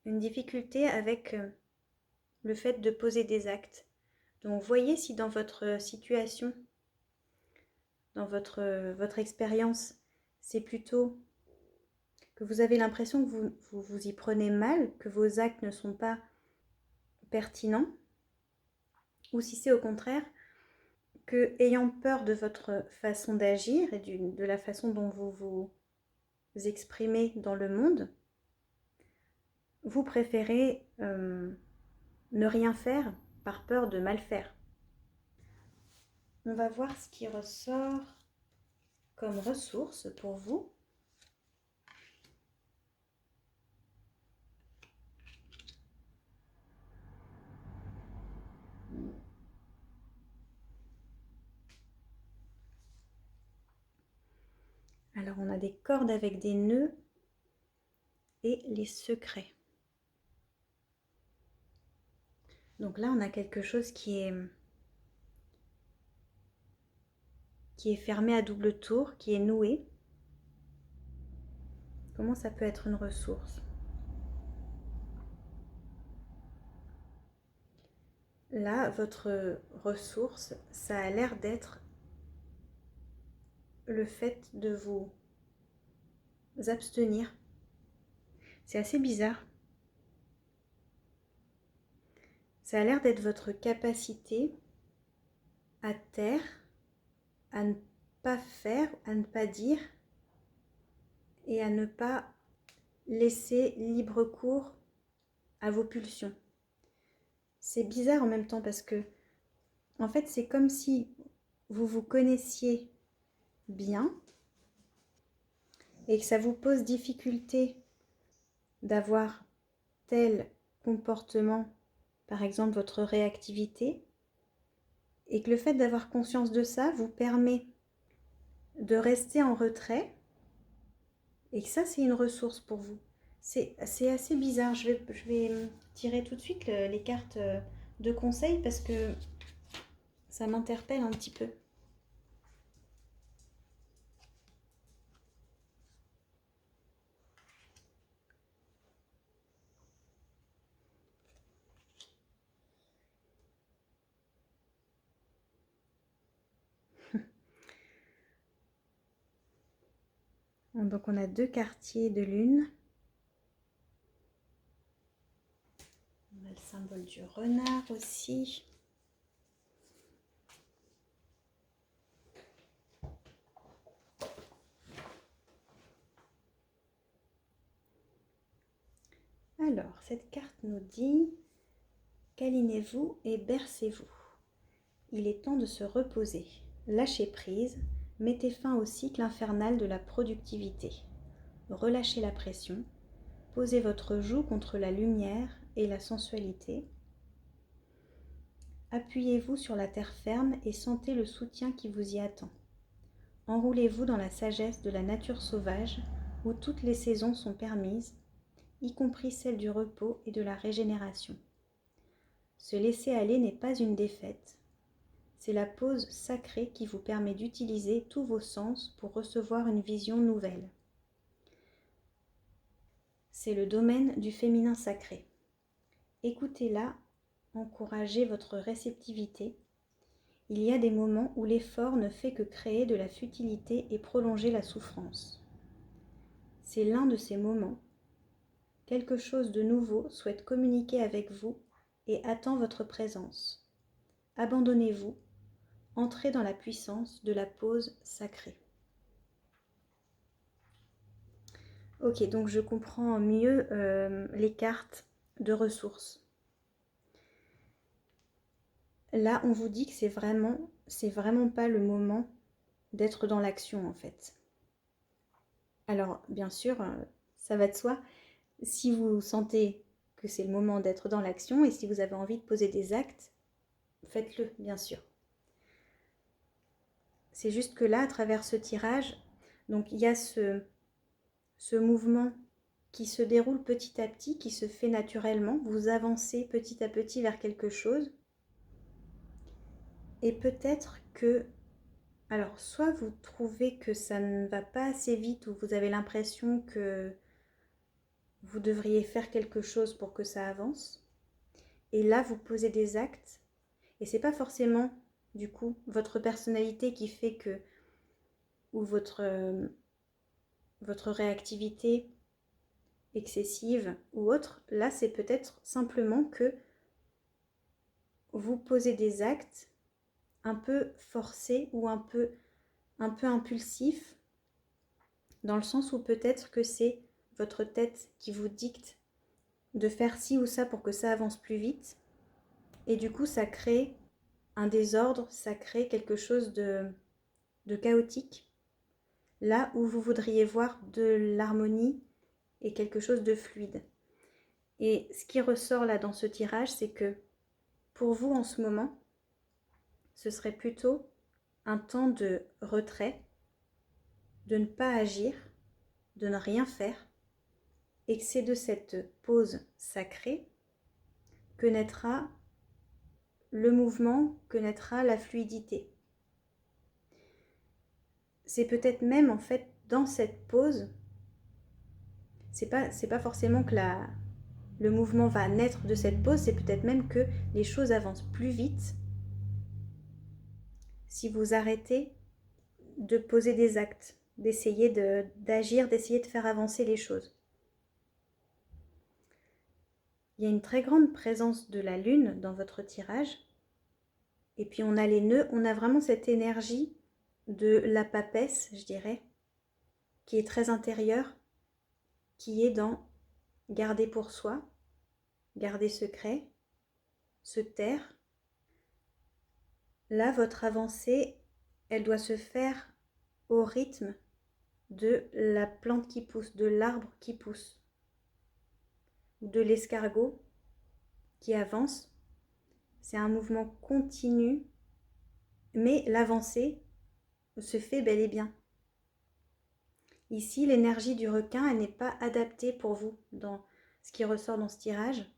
Une difficulté avec le fait de poser des actes. Donc voyez si dans votre situation, dans votre expérience, c'est plutôt que vous avez l'impression que vous y prenez mal, que vos actes ne sont pas pertinents, ou si c'est au contraire que, ayant peur de votre façon d'agir et de la façon dont vous vous exprimez dans le monde, vous préférez ne rien faire par peur de mal faire. On va voir ce qui ressort comme ressource pour vous. Alors on a des cordes avec des nœuds et les secrets. Donc là on a quelque chose qui est fermé à double tour, qui est noué. Comment ça peut être une ressource? Là, votre ressource, ça a l'air d'être le fait de vous abstenir. C'est assez bizarre. Ça a l'air d'être votre capacité à taire, à ne pas faire, à ne pas dire et à ne pas laisser libre cours à vos pulsions. C'est bizarre en même temps parce que, en fait, c'est comme si vous vous connaissiez bien et que ça vous pose difficulté d'avoir tel comportement, par exemple votre réactivité, et que le fait d'avoir conscience de ça vous permet de rester en retrait, et que ça c'est une ressource pour vous. C'est assez bizarre. Je vais tirer tout de suite les cartes de conseil parce que ça m'interpelle un petit peu. Donc on a 2 quartiers de lune. On a le symbole du renard aussi. Alors, cette carte nous dit « Câlinez-vous et bercez-vous. Il est temps de se reposer. Lâchez prise, mettez fin au cycle infernal de la productivité. Relâchez la pression, posez votre joue contre la lumière et la sensualité. Appuyez-vous sur la terre ferme et sentez le soutien qui vous y attend. Enroulez-vous dans la sagesse de la nature sauvage où toutes les saisons sont permises, y compris celle du repos et de la régénération. Se laisser aller n'est pas une défaite. C'est la pause sacrée qui vous permet d'utiliser tous vos sens pour recevoir une vision nouvelle. C'est le domaine du féminin sacré. Écoutez-la, encouragez votre réceptivité. Il y a des moments où l'effort ne fait que créer de la futilité et prolonger la souffrance. C'est l'un de ces moments. Quelque chose de nouveau souhaite communiquer avec vous et attend votre présence. Abandonnez-vous, entrez dans la puissance de la pause sacrée. Ok, donc je comprends mieux les cartes de ressources. Là, on vous dit que c'est vraiment pas le moment d'être dans l'action en fait. Alors, bien sûr, ça va de soi. Si vous sentez que c'est le moment d'être dans l'action et si vous avez envie de poser des actes, faites-le, bien sûr. C'est juste que là, à travers ce tirage, donc il y a ce mouvement qui se déroule petit à petit, qui se fait naturellement. Vous avancez petit à petit vers quelque chose. Et peut-être que, alors, soit vous trouvez que ça ne va pas assez vite ou vous avez l'impression que vous devriez faire quelque chose pour que ça avance. Et là, vous posez des actes. Et c'est pas forcément, du coup, votre personnalité qui fait que, ou votre réactivité excessive ou autre. Là, c'est peut-être simplement que vous posez des actes un peu forcés ou un peu impulsifs, dans le sens où peut-être que c'est votre tête qui vous dicte de faire ci ou ça pour que ça avance plus vite. Et du coup, ça crée un désordre, ça crée quelque chose de chaotique, là où vous voudriez voir de l'harmonie et quelque chose de fluide. Et ce qui ressort là dans ce tirage, c'est que pour vous en ce moment, ce serait plutôt un temps de retrait, de ne pas agir, de ne rien faire, et que c'est de cette pause sacrée que naîtra le mouvement, que naîtra la fluidité. C'est peut-être même en fait dans cette pause, c'est pas forcément que le mouvement va naître de cette pause, c'est peut-être même que les choses avancent plus vite si vous arrêtez de poser des actes, d'essayer d'agir, d'essayer de faire avancer les choses. Il y a une très grande présence de la lune dans votre tirage. Et puis on a les nœuds, on a vraiment cette énergie de la papesse, je dirais, qui est très intérieure, qui est dans garder pour soi, garder secret, se taire. Là, votre avancée, elle doit se faire au rythme de la plante qui pousse, de l'arbre qui pousse, ou de l'escargot qui avance. C'est un mouvement continu, mais l'avancée se fait bel et bien. Ici, l'énergie du requin, elle n'est pas adaptée pour vous dans ce qui ressort dans ce tirage.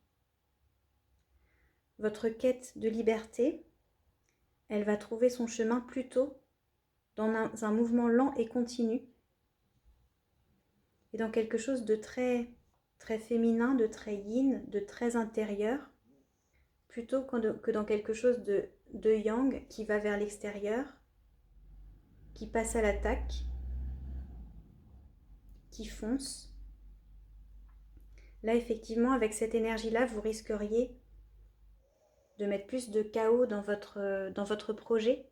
Votre quête de liberté, elle va trouver son chemin plutôt dans un mouvement lent et continu, et dans quelque chose de très, très féminin, de très yin, de très intérieur, plutôt que dans quelque chose de yang qui va vers l'extérieur, qui passe à l'attaque, qui fonce. Là, effectivement, avec cette énergie-là, vous risqueriez de mettre plus de chaos dans votre projet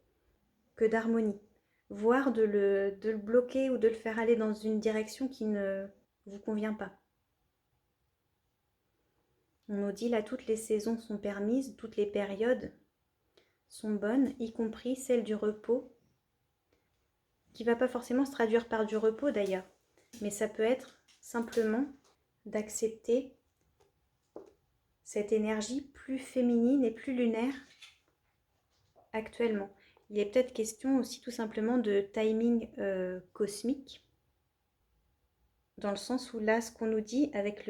que d'harmonie, voire de le bloquer ou de le faire aller dans une direction qui ne vous convient pas. On nous dit là, toutes les saisons sont permises, toutes les périodes sont bonnes, y compris celle du repos, qui ne va pas forcément se traduire par du repos d'ailleurs, mais ça peut être simplement d'accepter cette énergie plus féminine et plus lunaire actuellement. Il est peut-être question aussi tout simplement de timing cosmique, dans le sens où là, ce qu'on nous dit avec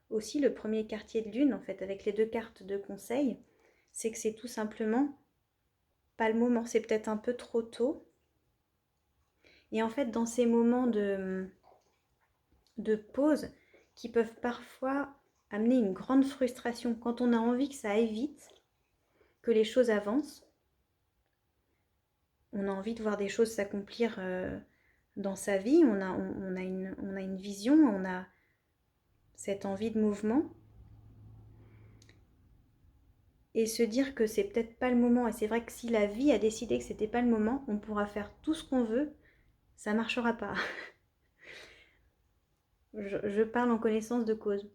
aussi le premier quartier de lune, en fait, avec les 2 cartes de conseil, c'est que c'est tout simplement pas le moment, c'est peut-être un peu trop tôt. Et en fait, dans ces moments de pause qui peuvent parfois amener une grande frustration, quand on a envie que ça aille vite, que les choses avancent, on a envie de voir des choses s'accomplir dans sa vie, on a une vision, on a cette envie de mouvement. Et se dire que c'est peut-être pas le moment, et c'est vrai que si la vie a décidé que c'était pas le moment, on pourra faire tout ce qu'on veut, ça marchera pas. Je parle en connaissance de cause.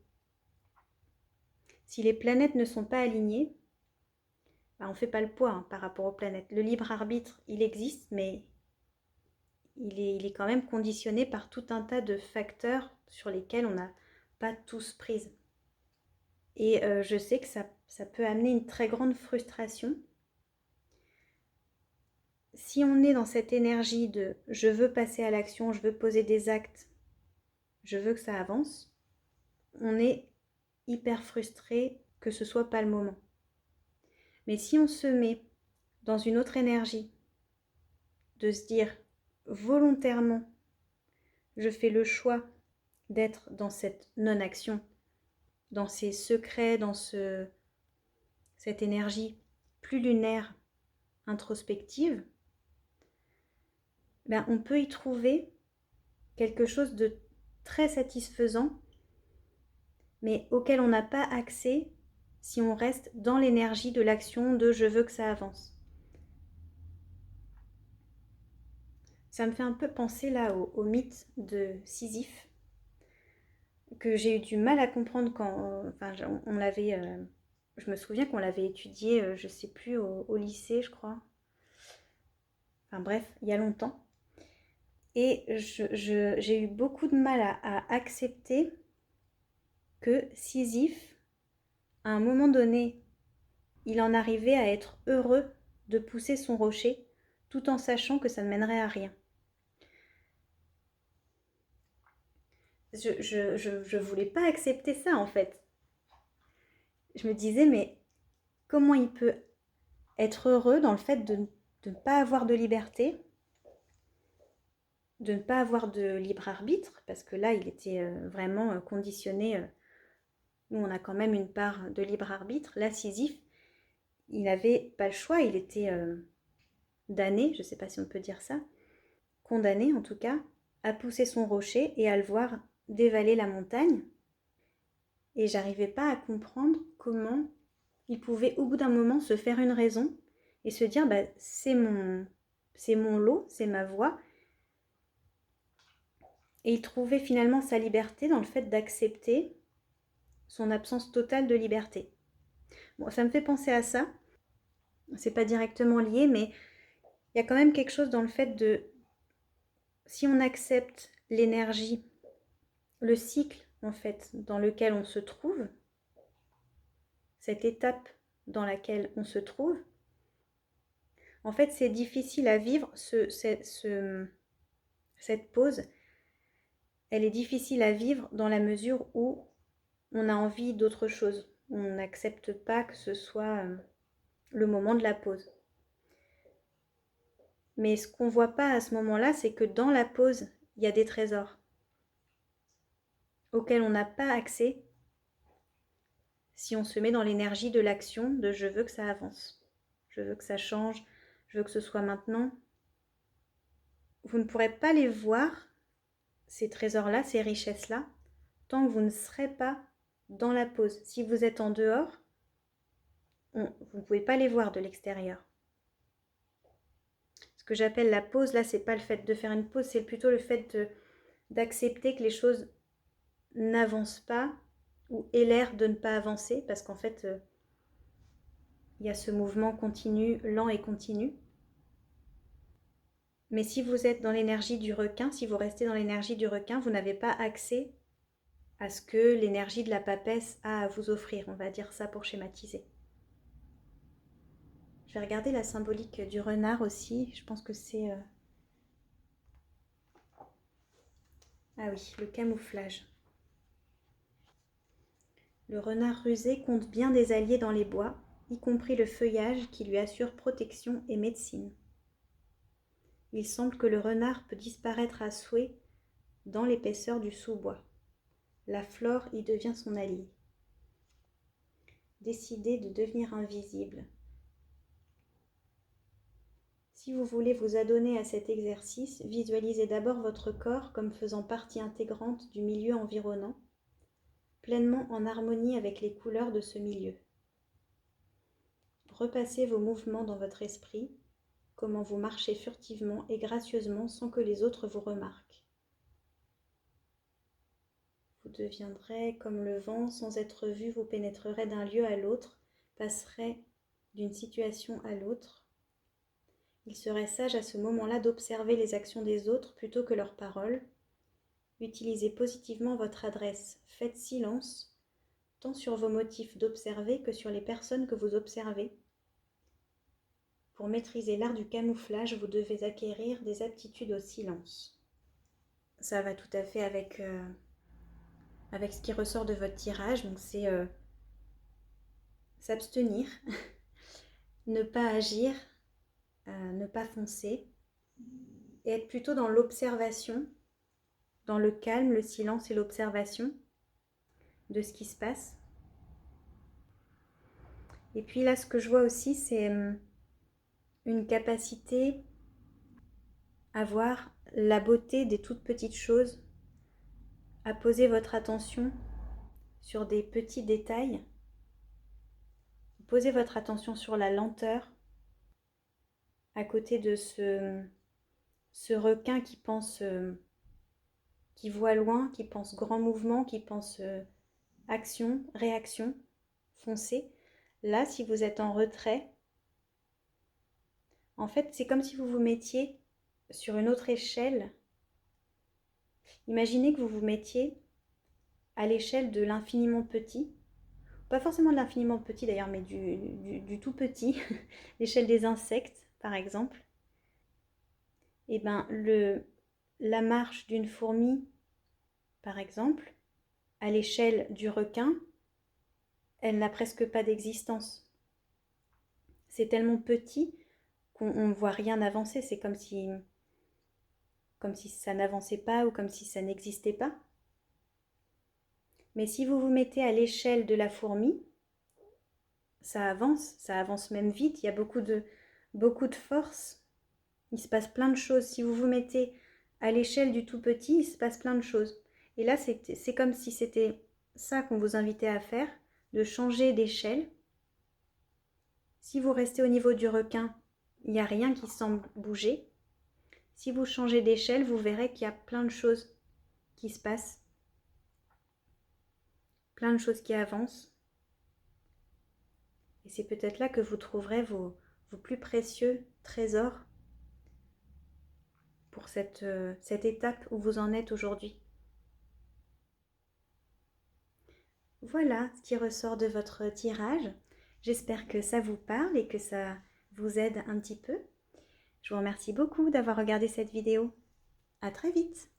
Si les planètes ne sont pas alignées, bah on fait pas le poids par rapport aux planètes. Le libre arbitre, il existe, mais il est quand même conditionné par tout un tas de facteurs sur lesquels on n'a pas tous prise. Et je sais que ça peut amener une très grande frustration. Si on est dans cette énergie de je veux passer à l'action, je veux poser des actes, je veux que ça avance, on est hyper frustré que ce soit pas le moment. Mais si on se met dans une autre énergie, de se dire volontairement, je fais le choix d'être dans cette non-action, dans ces secrets, dans cette énergie plus lunaire, introspective, ben on peut y trouver quelque chose de très satisfaisant, mais auquel on n'a pas accès si on reste dans l'énergie de l'action de je veux que ça avance. Ça me fait un peu penser là au mythe de Sisyphe, que j'ai eu du mal à comprendre quand on l'avait... je me souviens qu'on l'avait étudié, je sais plus, au lycée, je crois. Enfin bref, il y a longtemps. Et j'ai eu beaucoup de mal à accepter que Sisyphe, à un moment donné, il en arrivait à être heureux de pousser son rocher, tout en sachant que ça ne mènerait à rien. Je voulais pas accepter ça en fait. Je me disais, mais comment il peut être heureux dans le fait de ne pas avoir de liberté, de ne pas avoir de libre arbitre, parce que là, il était vraiment conditionné. Nous, on a quand même une part de libre arbitre. Là, Sisyphe, il n'avait pas le choix, il était damné, je ne sais pas si on peut dire ça, condamné en tout cas, à pousser son rocher et à le voir dévaler la montagne. Et j'arrivais pas à comprendre comment il pouvait au bout d'un moment se faire une raison et se dire bah, c'est mon lot, c'est ma voie. Et il trouvait finalement sa liberté dans le fait d'accepter son absence totale de liberté. Bon, ça me fait penser à ça. C'est pas directement lié, mais il y a quand même quelque chose dans le fait de si on accepte l'énergie, le cycle en fait dans lequel on se trouve, cette étape dans laquelle on se trouve, en fait c'est difficile à vivre, cette pause, elle est difficile à vivre dans la mesure où on a envie d'autre chose. On n'accepte pas que ce soit le moment de la pause. Mais ce qu'on ne voit pas à ce moment-là, c'est que dans la pause, il y a des trésors auxquels on n'a pas accès si on se met dans l'énergie de l'action, de je veux que ça avance, je veux que ça change, je veux que ce soit maintenant. Vous ne pourrez pas les voir, ces trésors-là, ces richesses-là, tant que vous ne serez pas dans la pause. Si vous êtes en dehors, vous ne pouvez pas les voir de l'extérieur. Ce que j'appelle la pause, là, c'est pas le fait de faire une pause, c'est plutôt le fait d'accepter que les choses n'avancent pas ou aient l'air de ne pas avancer, parce qu'en fait, il y a ce mouvement continu, lent et continu. Mais si vous êtes dans l'énergie du requin, si vous restez dans l'énergie du requin, vous n'avez pas accès à ce que l'énergie de la papesse a à vous offrir, on va dire ça pour schématiser. Je vais regarder la symbolique du renard aussi, je pense que c'est... Ah oui, le camouflage. Le renard rusé compte bien des alliés dans les bois, y compris le feuillage qui lui assure protection et médecine. Il semble que le renard peut disparaître à souhait dans l'épaisseur du sous-bois. La flore y devient son allié. Décidez de devenir invisible. Si vous voulez vous adonner à cet exercice, visualisez d'abord votre corps comme faisant partie intégrante du milieu environnant, pleinement en harmonie avec les couleurs de ce milieu. Repassez vos mouvements dans votre esprit, comment vous marchez furtivement et gracieusement sans que les autres vous remarquent. Vous deviendrez comme le vent, sans être vu, vous pénétrerez d'un lieu à l'autre, passerez d'une situation à l'autre. Il serait sage à ce moment-là d'observer les actions des autres plutôt que leurs paroles. Utilisez positivement votre adresse, faites silence, tant sur vos motifs d'observer que sur les personnes que vous observez. Pour maîtriser l'art du camouflage, vous devez acquérir des aptitudes au silence. Ça va tout à fait avec ce qui ressort de votre tirage, donc c'est s'abstenir, ne pas agir, ne pas foncer, et être plutôt dans l'observation, dans le calme, le silence et l'observation de ce qui se passe. Et puis là, ce que je vois aussi, c'est une capacité à voir la beauté des toutes petites choses, à poser votre attention sur des petits détails, posez votre attention sur la lenteur, à côté de ce requin qui pense, qui voit loin, qui pense grand mouvement, qui pense action, réaction, foncer. Là, si vous êtes en retrait, en fait, c'est comme si vous vous mettiez sur une autre échelle. Imaginez que vous vous mettiez à l'échelle de l'infiniment petit, pas forcément de l'infiniment petit d'ailleurs, mais du tout petit, l'échelle des insectes par exemple. Et bien la marche d'une fourmi par exemple, à l'échelle du requin, elle n'a presque pas d'existence. C'est tellement petit qu'on ne voit rien avancer, c'est comme si ça n'avançait pas ou comme si ça n'existait pas. Mais si vous vous mettez à l'échelle de la fourmi, ça avance même vite, il y a beaucoup de force, il se passe plein de choses. Si vous vous mettez à l'échelle du tout petit, il se passe plein de choses. Et là, c'est comme si c'était ça qu'on vous invitait à faire, de changer d'échelle. Si vous restez au niveau du requin, il n'y a rien qui semble bouger. Si vous changez d'échelle, vous verrez qu'il y a plein de choses qui se passent, plein de choses qui avancent. Et c'est peut-être là que vous trouverez vos plus précieux trésors pour cette étape où vous en êtes aujourd'hui. Voilà ce qui ressort de votre tirage. J'espère que ça vous parle et que ça vous aide un petit peu. Je vous remercie beaucoup d'avoir regardé cette vidéo. À très vite!